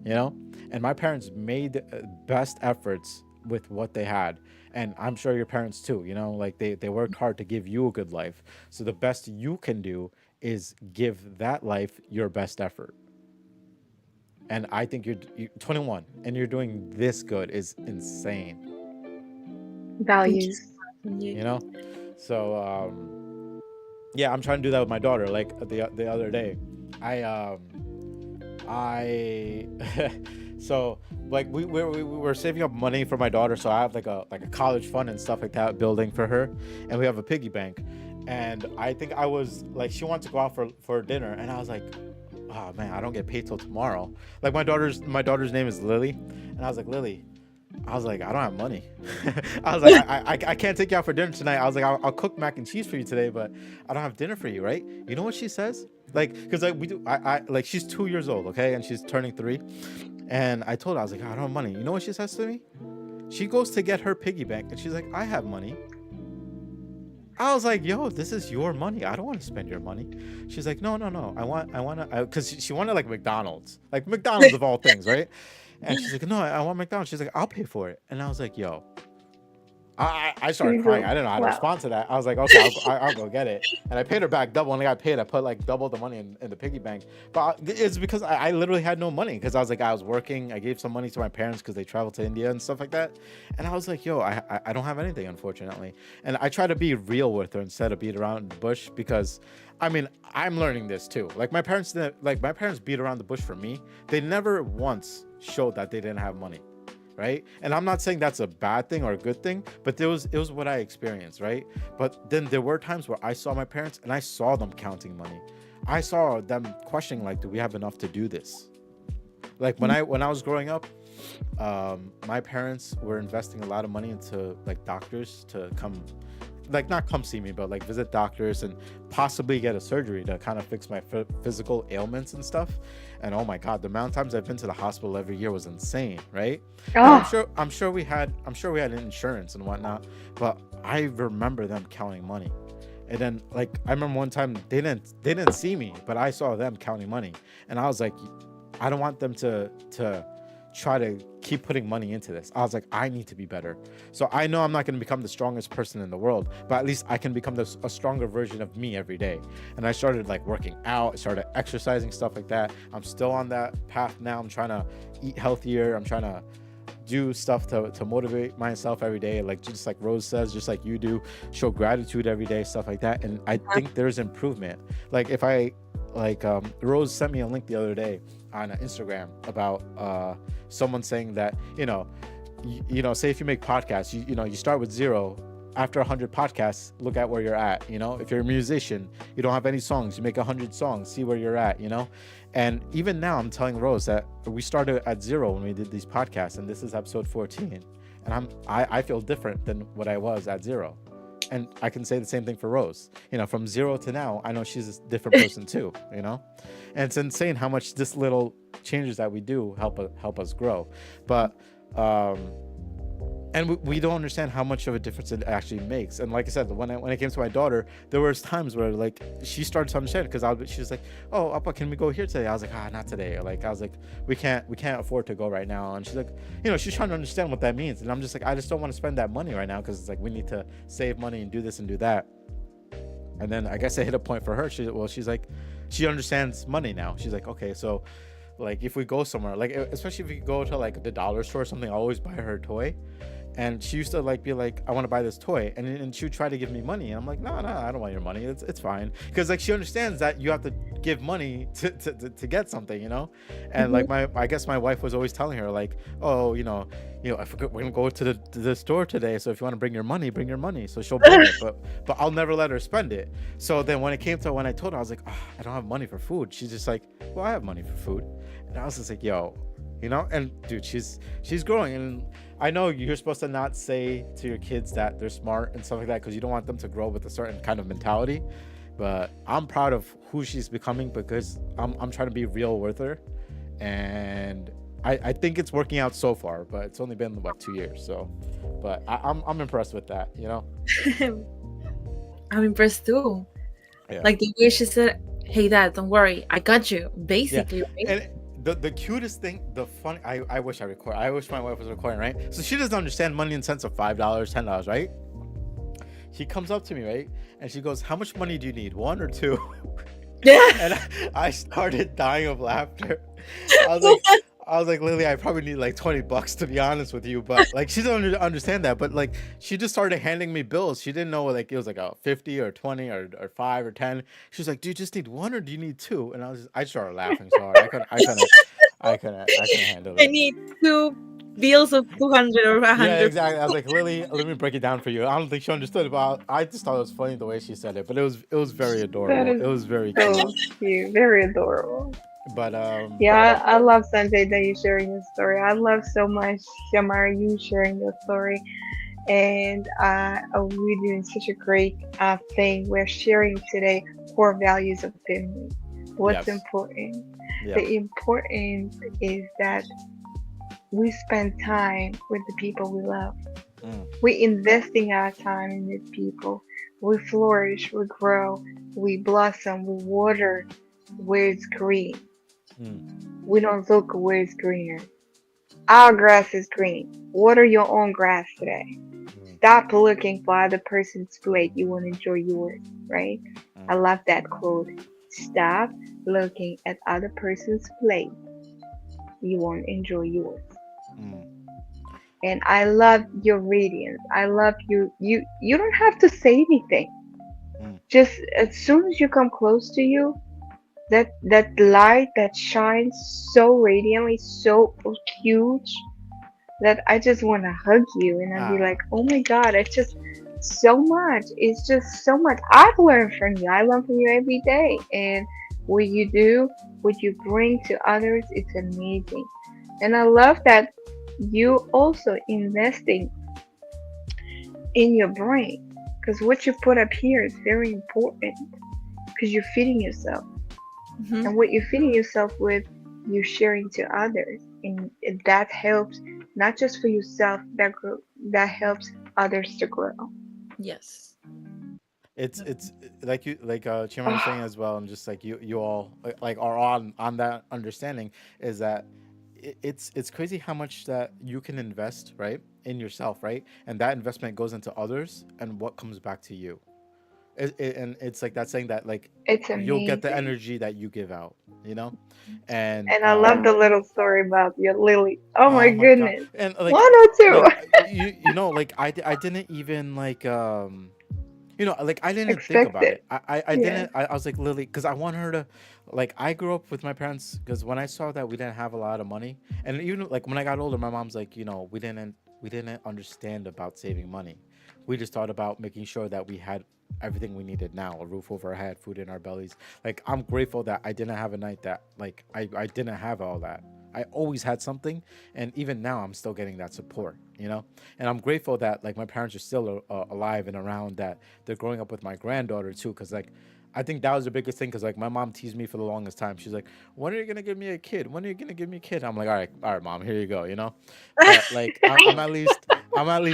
you know and my parents made best efforts with what they had, and I'm sure your parents too. Like, they worked hard to give you a good life, so the best you can do is give that life your best effort. And I think you're 21 and you're doing this good is insane. Thank you so Values. much. And you. you know so yeah, I'm trying to do that with my daughter. Like, the other day, I so, like, we were saving up money for my daughter, so I have like a college fund and stuff like that building for her, and we have a piggy bank. And I think I was like, she wanted to go out for dinner, and I was like, oh man, I don't get paid till tomorrow. Like, my daughter's name is Lily, and I was like, Lily, I was like, I don't have money. I was like, I can't take you out for dinner tonight. I was like, I'll cook mac and cheese for you today, but I don't have dinner for you, right? You know what she says? Like, because like we do, like, she's 2 years old, okay, and she's turning 3, and I told her, I was like, I don't have money. You know what she says to me? She goes to get her piggy bank, and she's like, I have money. I was like, yo, this is your money. I don't want to spend your money. She's like, no, no, no. I want to, because she wanted like McDonald's of all things, right? And she's like, no, I want McDonald's. She's like, I'll pay for it. And I was like, yo, I started She's crying. a I didn't know how to wow. respond to that. I was like, okay, I'll go get it. And I paid her back double. And I got paid. I put like double the money in the piggy bank. But it's because I literally had no money, because I was like, I was working. I gave some money to my parents because they traveled to India and stuff like that. And I was like, yo, I don't have anything, unfortunately. And I try to be real with her instead of beat around the bush, because I mean, I'm learning this too. Like, my parents didn't, like, my parents beat around the bush for me. They never once showed that they didn't have money, right? And I'm not saying that's a bad thing or a good thing, but it was what I experienced, right? But then there were times where I saw my parents and I saw them counting money. I saw them questioning, like, do we have enough to do this? Like, when I was growing up, my parents were investing a lot of money into like doctors to come, like, not come see me, but like visit doctors and possibly get a surgery to kind of fix my physical ailments and stuff. And oh my god, the amount of times I've been to the hospital every year was insane, right? And i'm Oh, sure i'm sure we had I'm sure we had insurance and whatnot, but I remember them counting money. And then, like, I remember one time they didn't see me, but I saw them counting money, and I was like, I don't want them to try to keep putting money into this. I was like, I need to be better. So I know I'm not going to become the strongest person in the world, but at least I can become a stronger version of me every day. And I started like working out, I started exercising, stuff like that. I'm still on that path now. I'm trying to eat healthier. I'm trying to do stuff to motivate myself every day, like, just like Rose says, just like you do, show gratitude every day, stuff like that. And I think there's improvement. Like, if I like Rose sent me a link the other day on Instagram about someone saying that, say if you make podcasts, you start with zero. After 100 podcasts, look at where you're at. If you're a musician, you don't have any songs, you make 100 songs, see where you're at. And even now, I'm telling Rose that we started at zero when we did these podcasts, and this is episode 14, and I feel different than what I was at zero. And I can say the same thing for Rose. From zero to now, I know she's a different person too. And it's insane how much this little changes that we do help us grow. But and we don't understand how much of a difference it actually makes. And like I said, when it came to my daughter, there was times where, like, she started to understand, because she was like, oh, Appa, can we go here today? I was like, not today. Or like, I was like, we can't afford to go right now. And she's like, she's trying to understand what that means. And I'm just like, I just don't want to spend that money right now, because it's like, we need to save money and do this and do that. And then I guess I hit a point for her. She's like, she understands money now. She's like, okay, so like, if we go somewhere, like, especially if we go to like the dollar store or something, I always buy her a toy. And she used to like be like, I want to buy this toy, and she would try to give me money, and I'm like, no, no, I don't want your money. It's fine, because like she understands that you have to give money to get something, you know. And Hmm. like I guess my wife was always telling her like, oh, I forgot we're gonna go to the store today, so if you want to bring your money, bring your money. So she'll bring it, but I'll never let her spend it. So then when it came to when I told her, I was like, oh, I don't have money for food. She's just like, well, I have money for food, and I was just like, yo, and dude, she's growing. And I know you're supposed to not say to your kids that they're smart and stuff like that, because you don't want them to grow with a certain kind of mentality, but I'm proud of who she's becoming, because I'm trying to be real with her. And I think it's working out so far, but it's only been what 2 years. So but I'm impressed with that, I'm impressed too. yeah. Like the way she said, "Hey, Dad, don't worry, I got you." Yeah. Basically, right? And the cutest thing, I wish I wish my wife was recording, right? So she doesn't understand money in sense of $5, $10, right? She comes up to me, right? And she goes, how much money do you need? One or two? Yeah. And I started dying of laughter. I was like, Lily, I probably need like $20 to be honest with you, but like she doesn't understand that. But like she just started handing me bills. She didn't know like it was like a 50 or 20 or 5 or 10. She was like, do you just need one or do you need two? And I started laughing so hard. I couldn't handle I it. need two bills of 200 or a Yeah, hundred. exactly. I was like, Lily, let me break it down for you. I don't think she understood, but I just thought it was funny the way she said it. But it was very That adorable. is It was very cute. so cute, very adorable. But Yeah, I love Sanjay that you sharing your story. I love so much Shamara you sharing your story, and we're doing such a great thing. We're sharing today core values of family. What's yes, important? yeah, The important is that we spend time with the people we love. mm, We investing our time in these people. We flourish, we grow, we blossom, we water where it's green. mm, We don't look where it's greener. Our grass is green. Water your own grass today. mm, Stop looking for other person's plate. You won't enjoy yours, right? I mm, love that quote. Stop looking at other person's plate. You won't enjoy yours. mm, And I love your radiance. I love you. You don't have to say anything. mm. Just as soon as you come close to you, that light that shines so radiantly, so huge, that I just want to hug you and I'd be like, Ah, oh my God, it's just so much. It's just so much. I've learned from you. I learn from you every day. And what you do, what you bring to others, it's amazing. And I love that you also investing in your brain, because what you put up here is very important, because you're feeding yourself. Mhm. And what you're feeding yourself with, you're sharing to others. And that helps not just for yourself, that helps others to grow. Yes. it's like you like Chima was saying Oh, as well, and just like you all like are on that understanding, is that it's crazy how much that you can invest, right, in yourself, right, and that investment goes into others, and what comes back to you. And it's like that saying that like it's you'll get the amazing. energy that you give out, you know. And And I love the little story about your lily. Oh my oh my god. goodness. And One or two. like I didn't even like like I didn't think Expect about it. it. I Yeah. didn't. I was like Lily, because I want her to, like, I grew up with my parents, because when I saw that we didn't have a lot of money, and even like when I got older, my mom's like, we didn't understand about saving money. We just thought about making sure that we had everything we needed now, a roof over our head, food in our bellies. Like, I'm grateful that I didn't have a night that like I didn't have all that. I always had something, and even now I'm still getting that support, and I'm grateful that like my parents are still alive and around, that they're growing up with my granddaughter too, because like I think that was the biggest thing, because like my mom teased me for the longest time. She's like, when are you gonna give me a kid? When are you gonna give me a kid? I'm like, all right, mom, here you go, but like I'm at least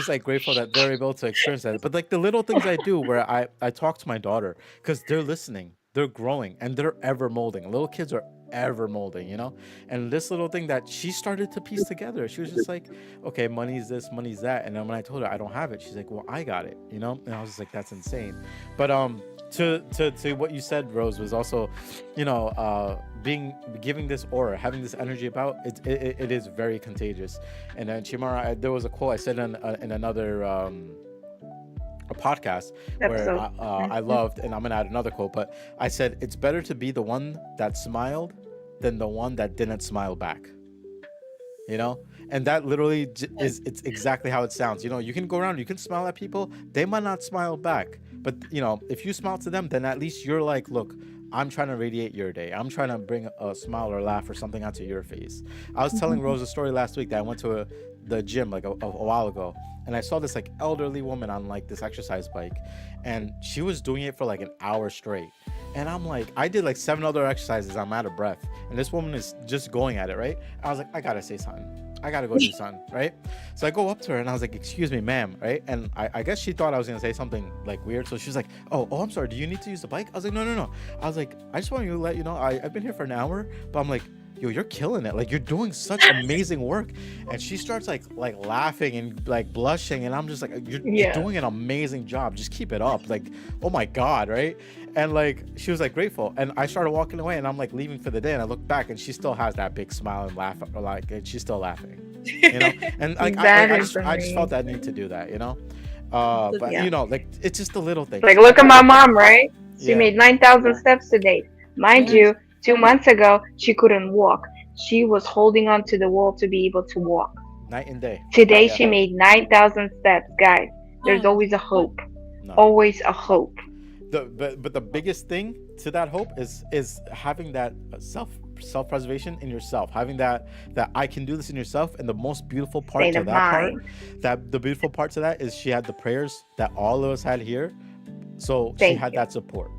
like grateful that they're able to experience that. But like the little things I do, where I talk to my daughter, because they're listening, they're growing, and they're ever molding. Little kids are ever molding, and this little thing that she started to piece together, she was just like, okay, money's this, money's that. And then when I told her I don't have it, she's like, well, I got it, and I was just like, that's insane. But to what you said, Rose, was also, being giving this aura, having this energy about it. It is very contagious. And then Chimara, there was a quote I said in another a podcast where Episode. I loved, and I'm gonna add another quote, but I said it's better to be the one that smiled than the one that didn't smile back. And that literally it's exactly how it sounds. You can go around, you can smile at people, they might not smile back, but if you smile to them, then at least you're like, look, I'm trying to radiate your day, I'm trying to bring a smile or laugh or something onto your face. I was telling Rose a story last week that I went to the gym like a while ago, and I saw this like elderly woman on like this exercise bike, and she was doing it for like an hour straight. And I'm like, I did like 7 other exercises, I'm out of breath, and this woman is just going at it, right? I was like, I gotta say something, I gotta go do something, right? So I go up to her and I was like, excuse me, ma'am, right? And I guess she thought I was gonna say something like weird, so she was like, oh, I'm sorry, do you need to use the bike? I was like, no. I was like, I just want to let you know, I've been here for an hour, but I'm like, yo, you're killing it, like you're doing such amazing work. And she starts like laughing and like blushing, and I'm just like, you're doing an amazing job, just keep it up, like, oh my god, right? And like she was like grateful, and I started walking away, and I'm like leaving for the day, and I look back and she still has that big smile and laugh, like, and she's still laughing, and like I just felt that need to do that, but like it's just the little things. Like, look at my mom, right? She made 9,000 steps today. Mind you, 2 months ago, she couldn't walk. She was holding on to the wall to be able to walk. Night and day. Today, she made 9,000 steps. Guys, there's always a hope. No. Always a hope. But the biggest thing to that hope is having that self-preservation in yourself, having that I can do this in yourself. And the most beautiful part to that the beautiful part to that is she had the prayers that all of us had here. So she had that support.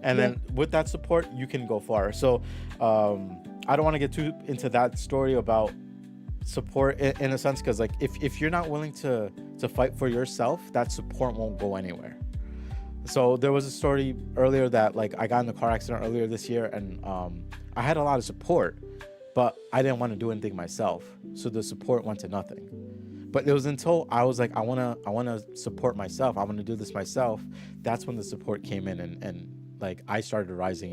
And then with that support, you can go far. So I don't want to get too into that story about support in a sense, because like if you're not willing to fight for yourself, that support won't go anywhere. So there was a story earlier that like I got in a car accident earlier this year, and I had a lot of support, but I didn't want to do anything myself, so the support went to nothing. But it was until I was like, I wanna support myself, I want to do this myself. That's when the support came in, and like I started rising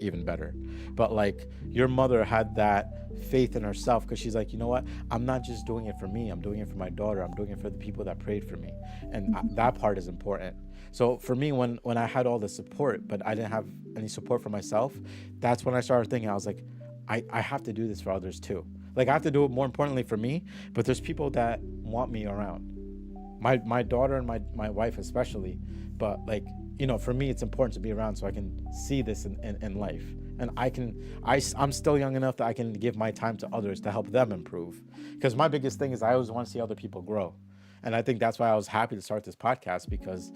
even better. But like your mother had that faith in herself, because she's like, you know what, I'm not just doing it for me, I'm doing it for my daughter, I'm doing it for the people that prayed for me, and that part is important. So for me, when I had all the support, but I didn't have any support for myself, that's when I started thinking, I was like, I have to do this for others too. Like I have to do it more importantly for me, but there's people that want me around. My daughter and my wife especially, but like, for me it's important to be around so I can see this in life. And I'm still young enough that I can give my time to others to help them improve. Because my biggest thing is I always want to see other people grow. And I think that's why I was happy to start this podcast, because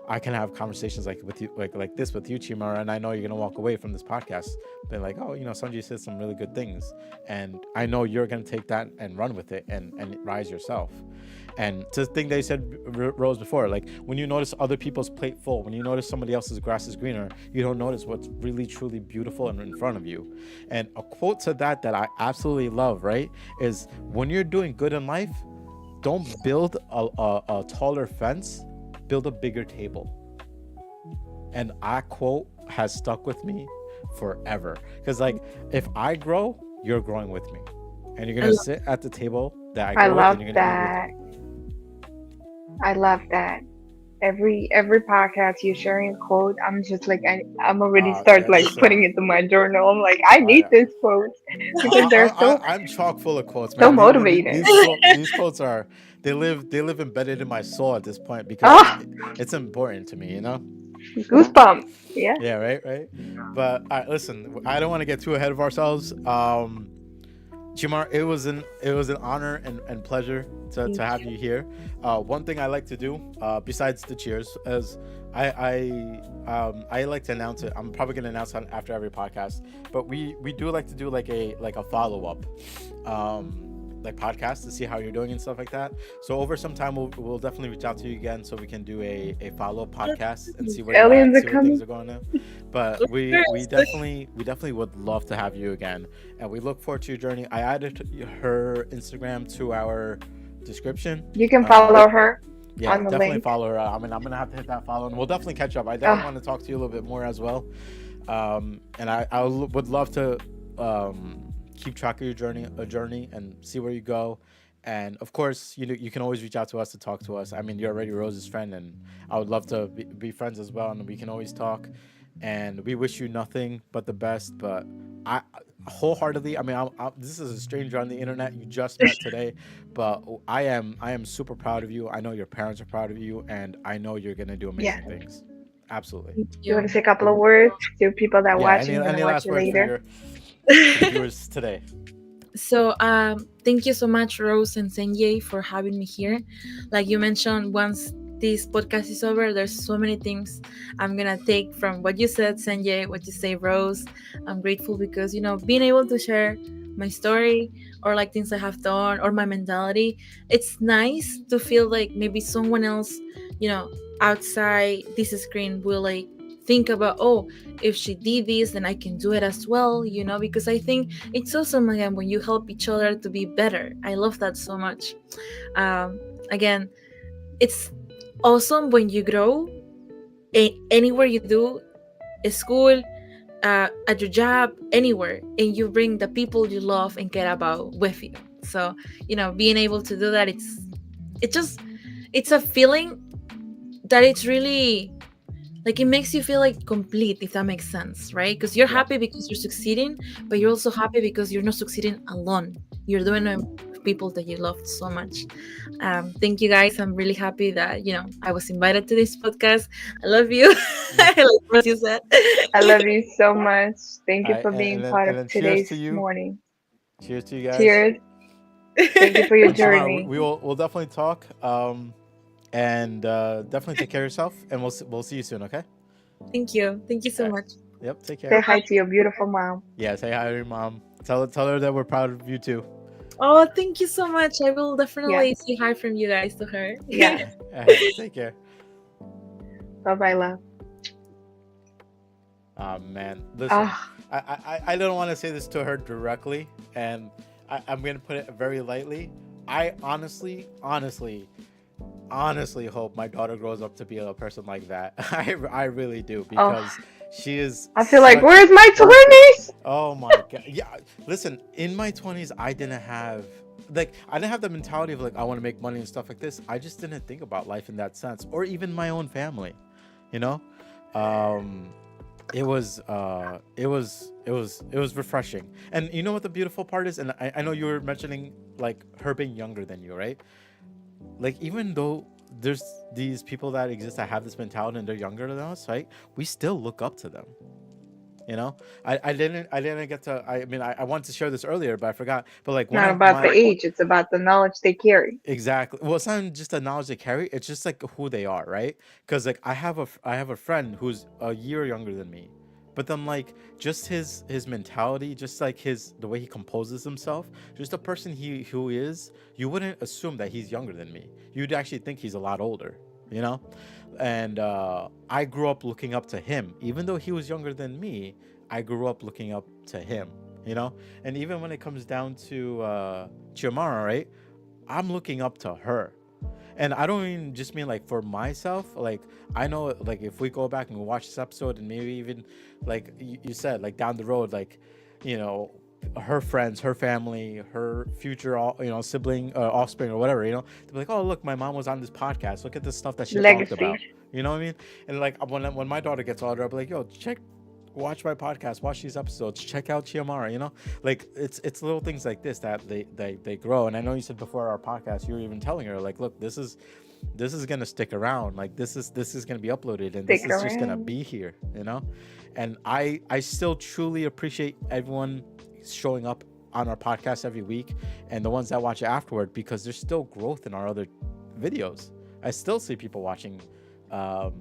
I can have conversations like with you, like this with you, Chimara, and I know you're gonna walk away from this podcast being like, oh, Sanjay said some really good things, and I know you're gonna take that and run with it and rise yourself. And to the thing that you said, Rose, before, like when you notice other people's plate full, when you notice somebody else's grass is greener, you don't notice what's really truly beautiful and in front of you. And a quote to that I absolutely love, right, is when you're doing good in life, don't build a taller fence, build a bigger table. And that quote has stuck with me forever, because like if I grow, you're growing with me, and you're gonna sit at the table that I grow with. Love that. I love that. Every podcast you're sharing a quote, I'm just like I'm already putting it in my journal. I'm like, I need this quote, because I'm chock full of quotes, man. So motivating. These quotes are they live embedded in my soul at this point, because it's important to me, Goosebumps. Yeah, right. But listen, I don't want to get too ahead of ourselves. Xiomara, it was an honor and pleasure to have you here. One thing I like to do, besides the cheers, is I like to announce it. I'm probably gonna announce it after every podcast, but we do like to do like a follow up, like podcast to see how you're doing and stuff like that. So over some time we'll definitely reach out to you again so we can do a follow up podcast and see where things are going now. But we definitely would love to have you again, and we look forward to your journey. I added her Instagram to our description. You can follow her. Yeah, on the definitely link. follow her. I mean, I'm gonna have to hit that follow, and we'll definitely catch up. I definitely Oh, want to talk to you a little bit more as well. And I would love to keep track of your journey, and see where you go. And of course, you can always reach out to us to talk to us. I mean, you're already Rose's friend, and I would love to be friends as well, and we can always talk. And we wish you nothing but the best. But I wholeheartedly, I mean, this is a stranger on the internet you just met today, but I am super proud of you. I know your parents are proud of you, and I know you're gonna do yeah. amazing things. Absolutely. Thank You want to you. say a couple of words to people that Yeah. watch and Any you're gonna watch last it words for later? your for the viewers today? So, thank you so much, Rose and Senjay, for having me here. Like you mentioned, once this podcast is over, there's so many things I'm gonna take from what you said, Senjay, what you say, Rose. I'm grateful because being able to share my story or like things I have done or my mentality. It's nice to feel like maybe someone else, you know, outside this screen will like think about, oh, if she did this, then I can do it as well. Because I think it's awesome again when you help each other to be better. I love that so much. Again, it's awesome when you grow anywhere you do, school, at your job, anywhere, and you bring the people you love and care about with you. So being able to do that, it's just it's a feeling that it's really like it makes you feel like complete, if that makes sense, right? Because you're Yeah. happy because you're succeeding, but you're also happy because you're not succeeding alone. You're doing it with people that you love so much. Thank you guys. I'm really happy that I was invited to this podcast. I love you. Yeah. Like what you said. I love you so much. Thank All you right, for being part and of then cheers today's to you. morning. Cheers to you guys. Cheers. Thank you for your And Shamara, journey. we'll definitely talk. And definitely take care of yourself, and we'll see you soon. Okay. Thank you. Thank you All so right. much. Yep. Take Say care. hi to your beautiful mom. Yeah. Say hi to your mom. Tell her that we're proud of you too. Oh, thank you so much. I will Yes, definitely say hi from you guys to her. yes. All right. Take care. Bye bye, love. Man, listen, Ah, I don't want to say this to her directly, and I'm gonna put it very lightly. I honestly hope my daughter grows up to be a person like that. I really do, oh, because she is I feel like, such. where's my 20s? Oh my god. Yeah. Listen, in my 20s, I didn't have the mentality of like I want to make money and stuff like this. I just didn't think about life in that sense, or even my own family. You know, um, it was refreshing. And you know what the beautiful part is, and I know you were mentioning like her being younger than you, right? Like, even though there's these people that exist that have this mentality and they're younger than us, right? We still look up to them. You know, I didn't get to. I mean, I wanted to share this earlier, but I forgot. But like, It's not about the age, it's about the knowledge they carry. exactly. Well, it's not just the knowledge they carry. It's just like who they are, right? Because like I have a friend who's a year younger than me, but then like just his mentality, just like the way he composes himself, just the person he who is, you wouldn't assume that he's younger than me. You'd actually think he's a lot older, you know. And I grew up looking up to him, even though he was younger than me. I grew up looking up to him, you know. And even when it comes down to Chiomara, right? I'm looking up to her. And I don't even just mean like for myself. Like, I know, like, if we go back and watch this episode, and maybe even like you said, like down the road, like, you know, her friends, her family, her future, sibling, offspring, or whatever, they'll be like, oh, look, my mom was on this podcast. Look at the stuff that she talked Legacy. about. You know what I mean? And like when my daughter gets older, I'll be like, yo, watch my podcast, watch these episodes, check out Chiamara. Like it's little things like this that they grow. And I know you said before our podcast, you were even telling her like, look, this is gonna stick around. Like this is gonna be uploaded, and this Stick is just gonna around. be here. And I still truly appreciate everyone showing up on our podcast every week, and the ones that watch it afterward, because there's still growth in our other videos. I still see people watching um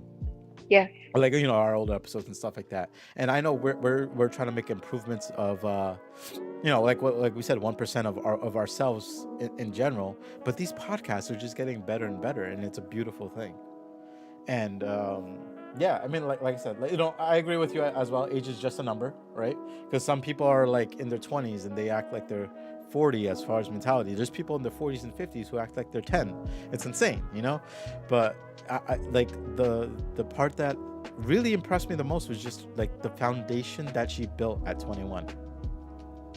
Yes. like our older episodes and stuff like that. And I know we're trying to make improvements of like we said, 1% of ourselves in general, but these podcasts are just getting better and better, and it's a beautiful thing. And yeah, I mean, like I said, like, I agree with you as well. Age is just a number, right? Because some people are like in their 20s and they act like they're 40 as far as mentality. There's people in their 40s and 50s who act like they're 10. It's insane, you know. But like the part that really impressed me the most was just like the foundation that she built at 21.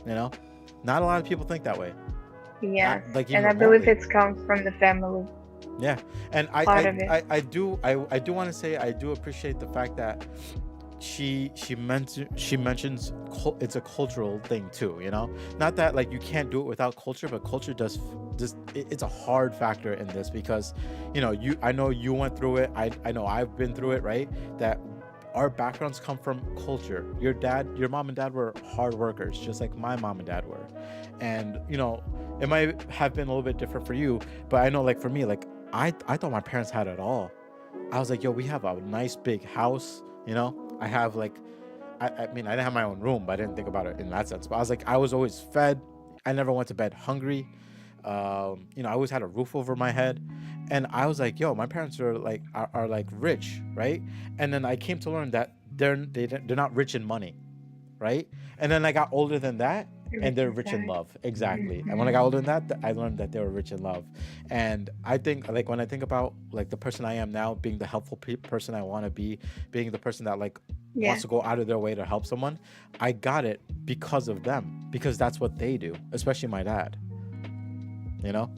You know, not a lot of people think that way. Yes, Like even and I believe remotely. it's comes from the family Yeah, and part of it. I do want to say I do appreciate the fact that she mentions it's a cultural thing too. You know, not that like you can't do it without culture, but culture does just it's a hard factor in this because, you know, I know you went through it. I know I've been through it. Right, that our backgrounds come from culture. Your mom and dad were hard workers, just like my mom and dad were, and you know it might have been a little bit different for you, but I know like for me, like I thought my parents had it all. I was like, yo, we have a nice big house, you know? I have like, I mean, I didn't have my own room, but I didn't think about it in that sense. But I was like, I was always fed. I never went to bed hungry. You know, I always had a roof over my head. And I was like, yo, my parents are like rich, right? And then I came to learn that they're not rich in money, right? And then I got older than that, and they're rich in Inside. love. Exactly. And when I Hmm. got older than that, I learned that they were rich in love. And I think like when I think about like the person I am now, being the helpful person I want to be, being the person that like Yeah. wants to go out of their way to help someone, I got it because of them, because that's what they do, especially my dad, you know?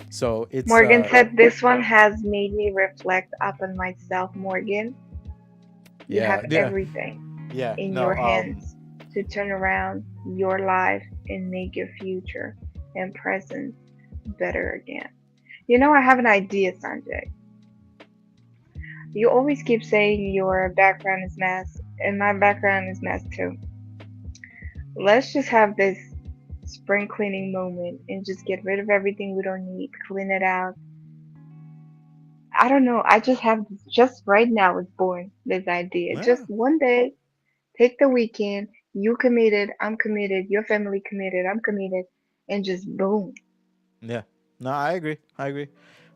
So it's Morgan said this one has made me reflect upon myself. Morgan, you yeah, have yeah, everything yeah. in No, your hands to turn around your life and make your future and present better again. You know, I have an idea, Sanjay. You always keep saying your background is mess, and my background is mess too. Let's just have this spring cleaning moment and just get rid of everything we don't need, clean it out. I don't know. I just have this, just right now it's born this idea. Just yeah, one day, take the weekend. You committed, I'm committed. Your family committed, I'm committed, and just boom. yeah. No, I agree. I agree.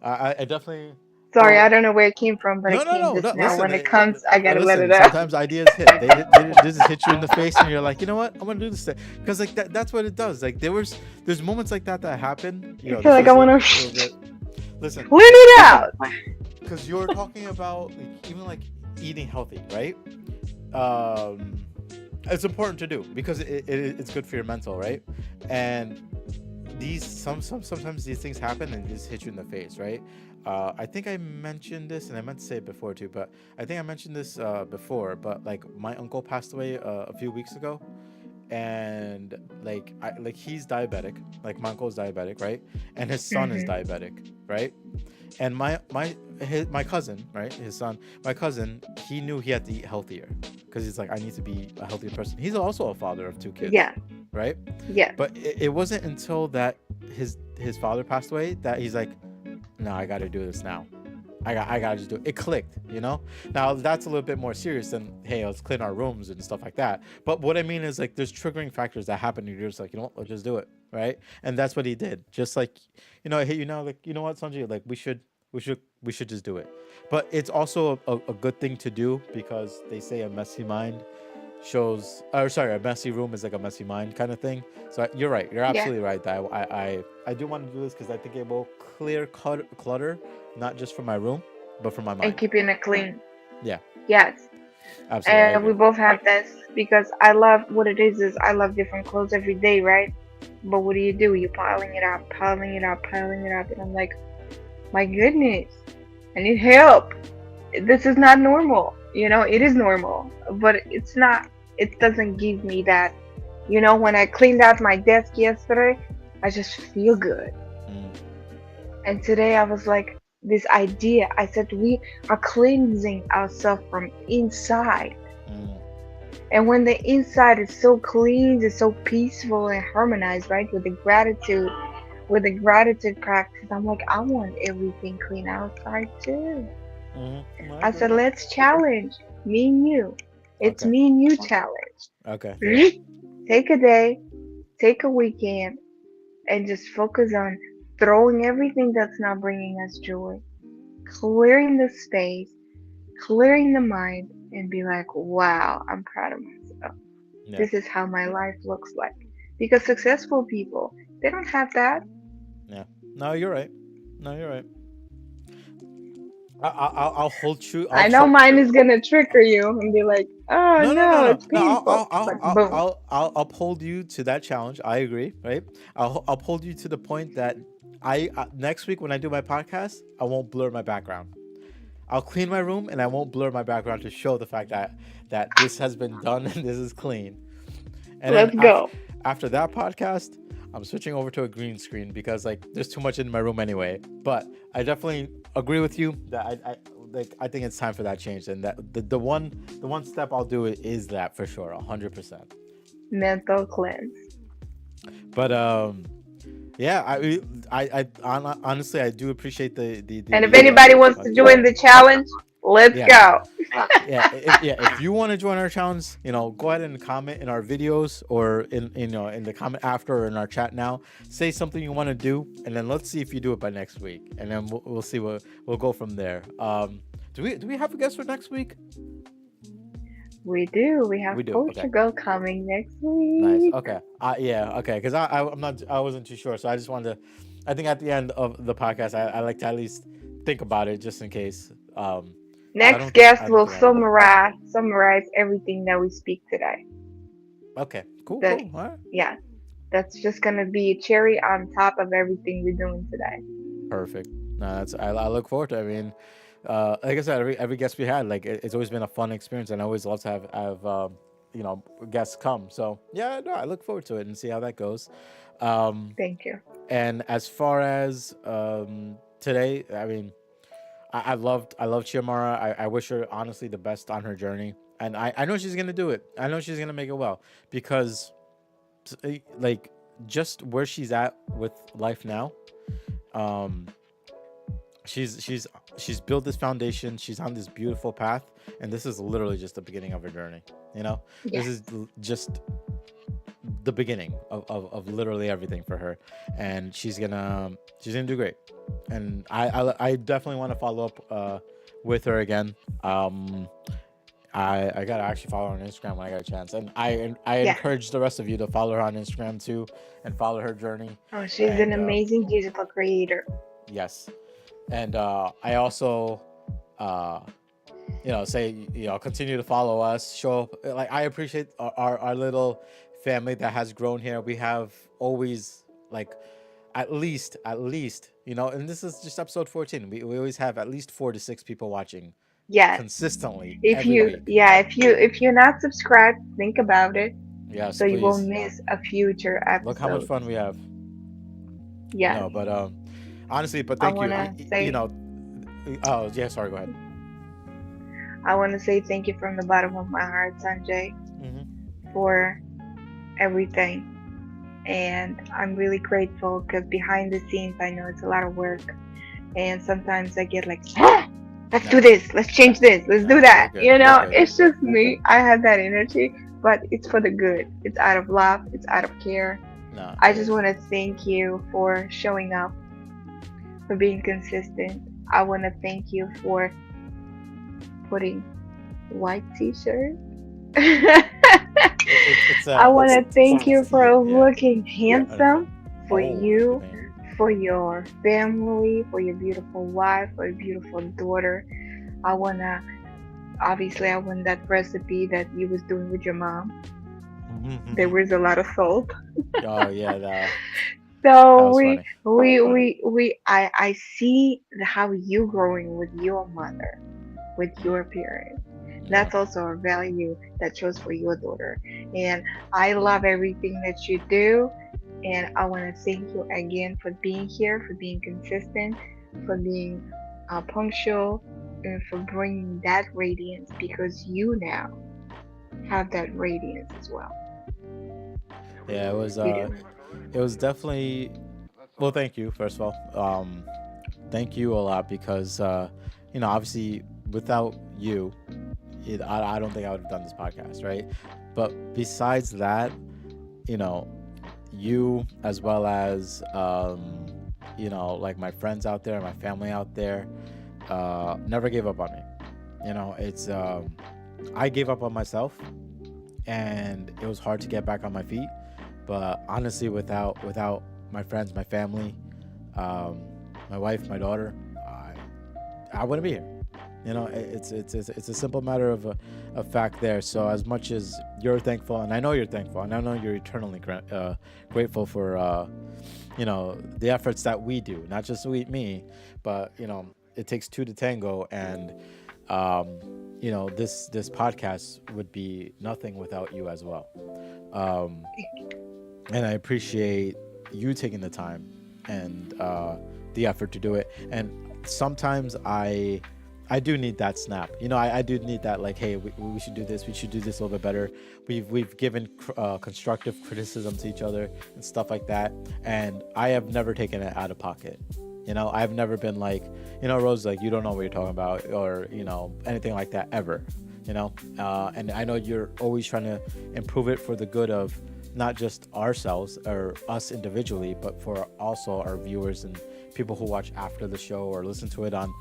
I definitely. Sorry, I Well, don't know where it came from, but no, it no, came no, just no. now. Listen, When it comes, I gotta let it listen. out. Sometimes ideas hit. They just hit you in the face, and you're like, you know what? I'm gonna do this thing because like that's what it does. Like there's moments like that happen. You I know, feel this like I was wanna a little bit. Listen, clean it out. because you're talking about like, even like eating healthy, right? Um, it's important to do because it's good for your mental, right? And sometimes these things happen and just hit you in the face, right? I think I mentioned this, and I meant to say it before too, but I think I mentioned this before. But like my uncle passed away a few weeks ago, and like he's diabetic. Like my uncle's diabetic, right? And his son is Hmm. diabetic, right? And my cousin, right, his son, my cousin, he knew he had to eat healthier because he's like, I need to be a healthier person. He's also a father of two kids, Yeah, right? yeah. But it wasn't until that his father passed away that he's like, no, I got to do this now. I gotta just do it. It clicked, you know. Now that's a little bit more serious than, hey, let's clean our rooms and stuff like that. But what I mean is like there's triggering factors that happen, and you're just like, you know what, let's just do it, right? And that's what he did. Just like, you know, I hit you now, like, you know what, Sanjay, like we should just do it. But it's also a good thing to do because they say a messy mind shows, or sorry, a messy room is like a messy mind kind of thing. So you're right. You're Yeah, absolutely right. That I do want to do this because I think it will clear clutter, not just from my room, but from my and mind. keeping it clean. Yeah, Yes, absolutely. I and we agree. both have this because I love what it is I love different clothes every day, right? But what do? You're piling it up, piling it up, piling it up, and I'm like, my goodness, I need help. This is not normal. You know, it is normal, but it's not. It doesn't give me that. You know, when I cleaned out my desk yesterday, I just feel good. Mm, And today I was like, this idea, I said, we are cleansing ourselves from inside. mm, And when the inside is so clean, it's so peaceful and harmonized, right? With the gratitude practice, I'm like, I want everything clean outside too. I I agree. said, let's challenge me and you. It's Okay. me and you challenge. Okay. Take a day, take a weekend, and just focus on throwing everything that's not bringing us joy, clearing the space, clearing the mind, and be like, wow, I'm proud of myself. Yeah. This is how my life looks like. Because successful people They don't have that. Yeah. No, you're right. No, you're right. I'll hold true. I'll I know try. mine is gonna trigger you and be like, oh No, no, no, no, no, it's no. painful. But boom. I'll uphold you to that challenge. I agree, right? I'll uphold you to the point that I next week when I do my podcast, I won't blur my background. I'll clean my room and I won't blur my background to show the fact that this has been done and this is clean. And then Let's go. after that podcast, I'm switching over to a green screen because like there's too much in my room anyway. But I definitely agree with you that I think it's time for that change, and that the one step I'll do is that for sure, 100%. Mental cleanse. But yeah, honestly I do appreciate And if anybody wants to join the challenge, let's yeah. go. If you want to join our challenge, go ahead and comment in our videos or in the comment after or in our chat now. Say something you want to do, and then let's see if you do it by next week, and then we'll see what we'll go from there. Do we have a guest for next week? We do. We have We do. Okay. Portugal coming next Nice. week. Okay. Yeah. Okay. Because I wasn't too sure, so I just wanted to. I think at the end of the podcast, I like to at least think about it just in case. Next guest I don't will think I will. summarize everything that we speak today. Okay. Cool. That Cool. All right. yeah, that's just gonna be a cherry on top of everything we're doing today. Perfect. No, I look forward to it. I mean, like I said, every guest we had, like it's always been a fun experience, and I always love to have guests come. So yeah, no, I look forward to it and see how that goes. Um, Thank you. and as far as today, I mean, I loved Xiomara. I wish her honestly the best on her journey, and I know she's gonna do it. I know she's gonna make it well because like just where she's at with life now. Um, she's built this foundation. She's on this beautiful path, and this is literally just the beginning of her journey. This Yes. is just the beginning of literally everything for her, and she's gonna do great. And I definitely want to follow up with her again. I gotta actually follow her on Instagram when I get a chance, and I Yeah. encourage the rest of you to follow her on Instagram too, and follow her journey. Oh, she's an And amazing digital creator. yes, and I also uh say continue to follow us, show up. Like I appreciate our little family that has grown here. We have always like at least and this is just episode 14. We always have at least 4 to 6 people watching Yes. consistently If every you week. yeah, if you're not subscribed, think about it Yes, so you won't please. miss a future Look how much episode. fun we have. Yes. No, but honestly, but I thank you. wanna say Oh yeah, sorry, go ahead. I wanna say thank you from the bottom of my heart, Sanjay, Hmm. for everything. And I'm really grateful because behind the scenes, I know it's a lot of work. And sometimes I get like, ah, let's do Nah, this, let's change this, let's do nah, you're that. good. You You're know, good. it's just me. I have that energy, but it's for the good. It's out of love, it's out of care. No, I it just is. want to thank you for showing up, for being consistent. I want to thank you for putting white t-shirt. It's I want it's to thank you for yeah. looking handsome, for Oh, thank you, you, man. for your family, for your beautiful wife, for your beautiful daughter. I want to, obviously, I want that recipe that you was doing with your mom. There was a lot of salt. Oh yeah, that So was funny. I see how you growing with your mother, with your parents. Yeah. That's also a value that shows for your daughter. And I love everything that you do. And I want to thank you again for being here, for being consistent, for being punctual, and for bringing that radiance because you now have that radiance as well. Yeah, You do. it was definitely well, thank you first of all. Thank you a lot because obviously without you, I don't think I would have done this podcast, right? But besides that, you know, you as well as like my friends out there, my family out there, never gave up on me. It's I gave up on myself, and it was hard to get back on my feet. But honestly, without my friends, my family, um, my wife, my daughter, I wouldn't be here. You know, it's a simple matter of fact there. So as much as you're thankful, and I know you're thankful, and I know you're eternally grateful for the efforts that we do, not just me, but it takes two to tango, and this podcast would be nothing without you as well. Um, and I appreciate you taking the time and the effort to do it. And sometimes I do need that snap. I do need that, like, hey, we should do this. We should do this a little bit better. We've given constructive criticism to each other and stuff like that. And I have never taken it out of pocket. I've never been like, Rose, like, you don't know what you're talking about, or, anything like that ever, and I know you're always trying to improve it for the good of not just ourselves or us individually, but for also our viewers and people who watch after the show or listen to it on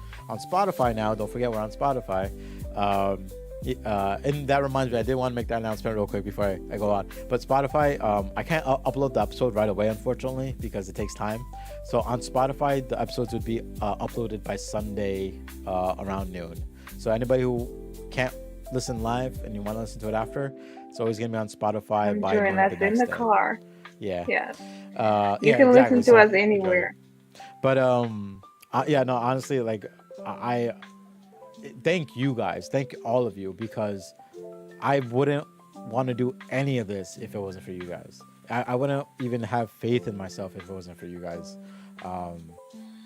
Spotify now. Don't forget, we're on Spotify. And that reminds me, I did want to make that announcement real quick before I go on. But Spotify, I can't upload the episode right away, unfortunately, because it takes time. So on Spotify, the episodes would be uploaded by Sunday around noon. So anybody who can't listen live and you want to listen to it after, it's always going to be on Spotify. I'm by doing noon that the in next the day. car. Yeah. Yes. You can exactly. listen to So us enjoy it. anywhere. But no, honestly, like, I thank you guys, thank all of you, because I wouldn't want to do any of this if it wasn't for you guys. I wouldn't even have faith in myself if it wasn't for you guys.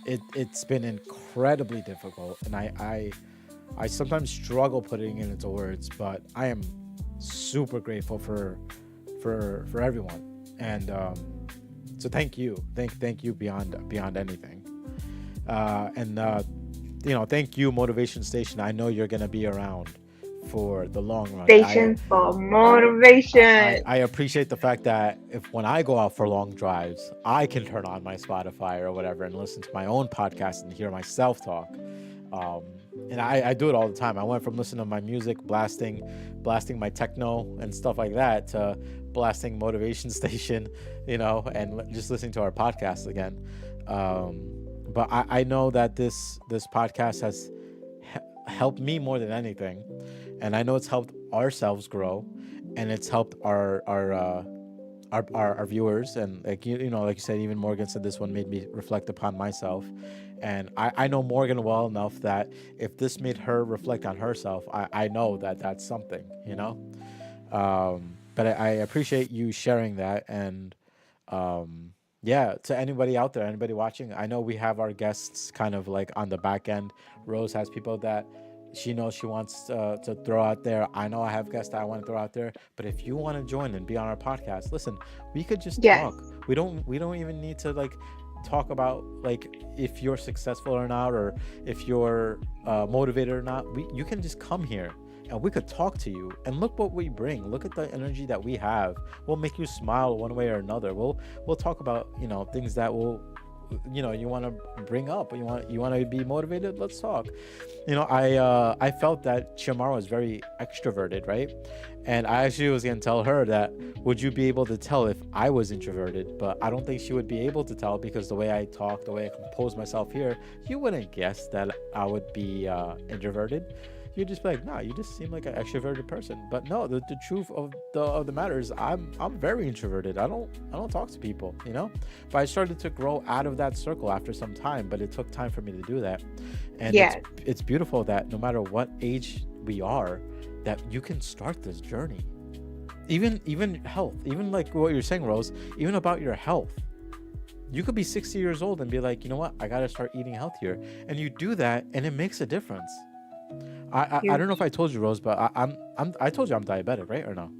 It's been incredibly difficult, and I sometimes struggle putting it into words, but I am super grateful for everyone, and so thank you beyond anything, and thank you, Motivation Station. I know you're gonna be around for the long run. Station for motivation. I appreciate the fact that when I go out for long drives, I can turn on my Spotify or whatever and listen to my own podcast and hear myself talk. And I do it all the time. I went from listening to my music, blasting my techno and stuff like that, to blasting Motivation Station, and just listening to our podcast again. But I know that this podcast has helped me more than anything, and I know it's helped ourselves grow, and it's helped our viewers. And like like you said, even Morgan said this one made me reflect upon myself. And I know Morgan well enough that if this made her reflect on herself, I know that that's something, but I appreciate you sharing that. And yeah, to anybody out there, anybody watching, I know we have our guests kind of like on the back end. Rose has people that she knows she wants to throw out there. I know I have guests that I want to throw out there. But if you want to join and be on our podcast, listen, we could just talk. We don't even need to like talk about like if you're successful or not, or if you're motivated or not. You can just come here and we could talk to you, and look what we bring. Look at the energy that we have. We'll make you smile one way or another. We'll talk about things that will you want to bring up. You want to be motivated. Let's talk. I felt that Xiomara was very extroverted, right? And I actually was gonna tell her that, would you be able to tell if I was introverted? But I don't think she would be able to tell, because the way I talk, the way I compose myself here, you wouldn't guess that I would be introverted. You'd just be like, nah, you just seem like an extroverted person. But no, the truth of the matter is I'm very introverted. I don't talk to people, But I started to grow out of that circle after some time, but it took time for me to do that. And it's beautiful that no matter what age we are, that you can start this journey. Even health, even like what you're saying, Rose, even about your health. You could be 60 years old and be like, you know what, I gotta start eating healthier. And you do that and it makes a difference. I don't know if I told you, Rose, but I told you I'm diabetic, right? Or no?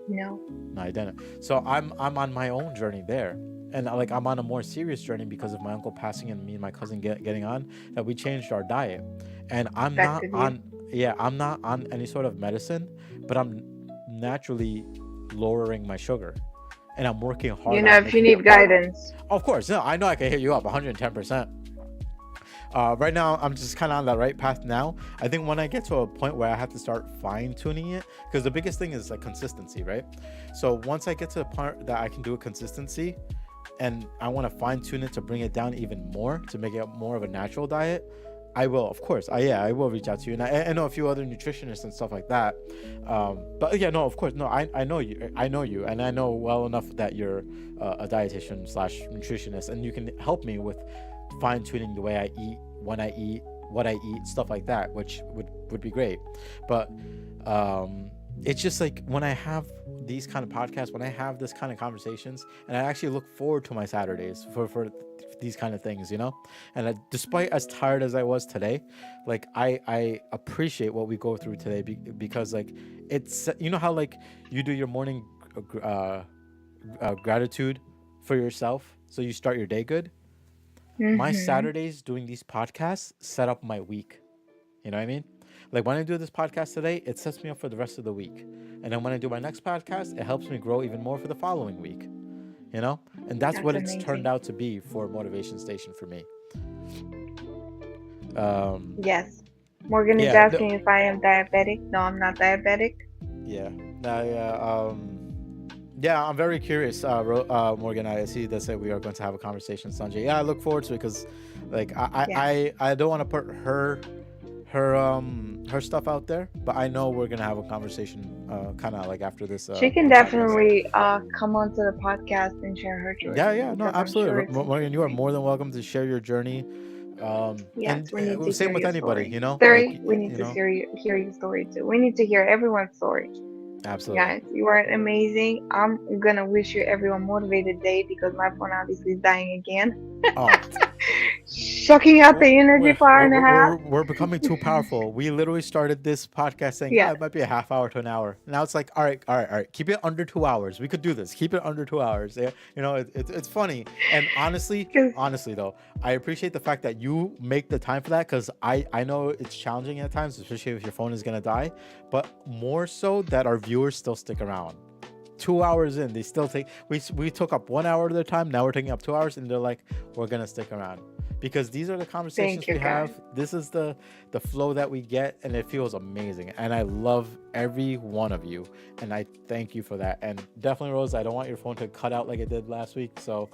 No, I didn't. So I'm on my own journey there, and like I'm on a more serious journey because of my uncle passing and me and my cousin getting on. That we changed our diet, and I'm not on any sort of medicine, but I'm naturally lowering my sugar, and I'm working hard. If you need guidance. Of course, no, I know I can hit you up 110%. Right now, I'm just kind of on the right path now. I think when I get to a point where I have to start fine-tuning it, because the biggest thing is like consistency, right? So once I get to the part that I can do a consistency, and I want to fine tune it to bring it down even more to make it more of a natural diet, I will, of course. I will reach out to you, and I know a few other nutritionists and stuff like that. But yeah, no, of course, no. I know you. I know you, and I know well enough that you're a dietitian slash nutritionist, and you can help me with fine tuning the way I eat, when I eat, what I eat, stuff like that, which would be great. But it's just like when I have these kind of podcasts, when I have this kind of conversations, and I actually look forward to my Saturdays for these kind of things, you know. And despite as tired as I was today, like I appreciate what we go through today because like it's, you know how like you do your morning gratitude for yourself so you start your day good. My Mm-hmm. Saturdays doing these podcasts set up my week. You know what I mean? Like when I do this podcast today, it sets me up for the rest of the week. And then when I do my next podcast, it helps me grow even more for the following week. You know? And that's That's what it's turned amazing. out to be for Motivation Station for me. Um, Yes. Morgan is yeah, asking if I am diabetic. No, I'm not diabetic. yeah. Yeah, I'm very curious, Morgan. I see that said we are going to have a conversation, Sanjay. Yeah, I look forward to it because, like, Yes. I don't want to put her stuff out there, but I know we're gonna have a conversation, kind of like after this She can podcast. definitely come onto the podcast and share her Yeah, journey yeah, no, because I'm sure absolutely, it's Morgan. You are interesting. more than welcome to share your journey, Yes, and we need to same hear with your anybody, story. you know, like Story, we need you to know, hear your story too. We need to hear everyone's story. absolutely. Guys, you are amazing. I'm gonna wish you everyone motivated day because my phone obviously is dying again. Oh, Sucking out the energy for hour and a half. we're becoming too powerful. We literally started this podcast saying, Yes. it might be a half hour to an hour. Now it's like, all right. Keep it under 2 hours. We could do this. Keep it under 2 hours. Yeah, you know, it's funny. And Because honestly though, I appreciate the fact that you make the time for that because I know it's challenging at times, especially if your phone is gonna die. But more so that our viewers still stick around. 2 hours in, they still take. We took up 1 hour of their time. Now we're taking up 2 hours, and they're like, we're gonna stick around because these are the thank conversations you we guys. have. This is the flow that we get, and it feels amazing. And I love every one of you, and I thank you for that. And definitely, Rose, I don't want your phone to cut out like it did last week. So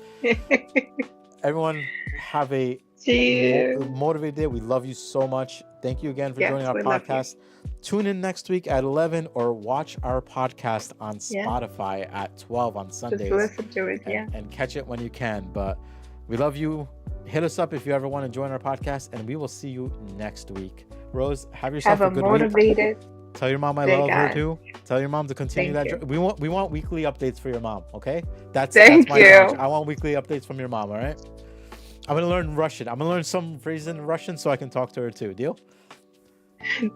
everyone, have a Cheers. motivated day. We love you so much. Thank you again for joining Yes, our we love you. podcast. Tune in next week at 11 or watch our podcast on Yeah, Spotify at 12 on just Sundays listen to it. Yeah. and catch it when you can. But we love you. Hit us up if you ever want to join our podcast, and we will see you next week. Rose, have Have yourself a a good week. motivated Tell your mom I day, love her guys. too. Tell your mom to continue Thank that. you. We want weekly updates for your mom. Okay, that's Thank my challenge. you. I want weekly updates from your mom. All right. I'm gonna learn Russian. I'm gonna learn some phrases in Russian so I can talk to her too. Deal?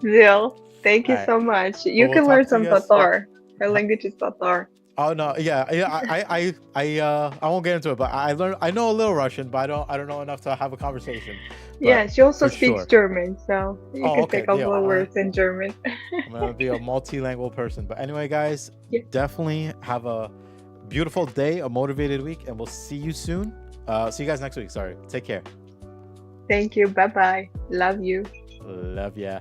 Zil, thank All you right. so much. But You we'll can talk learn to you some guys. Tatar. Her Huh? language is Tatar. Oh no, yeah. I won't get into it, but I know a little Russian, but I don't know enough to have a conversation. Yeah, But she also for speaks sure. German, so you Oh, can okay, take a deal. couple of All right. words in German. I'm gonna be a multilingual person. But anyway, guys, Yeah. definitely have a beautiful day, a motivated week, and we'll see you soon. See you guys next week. Sorry. Take care. Thank you. Bye bye. Love you. Love ya.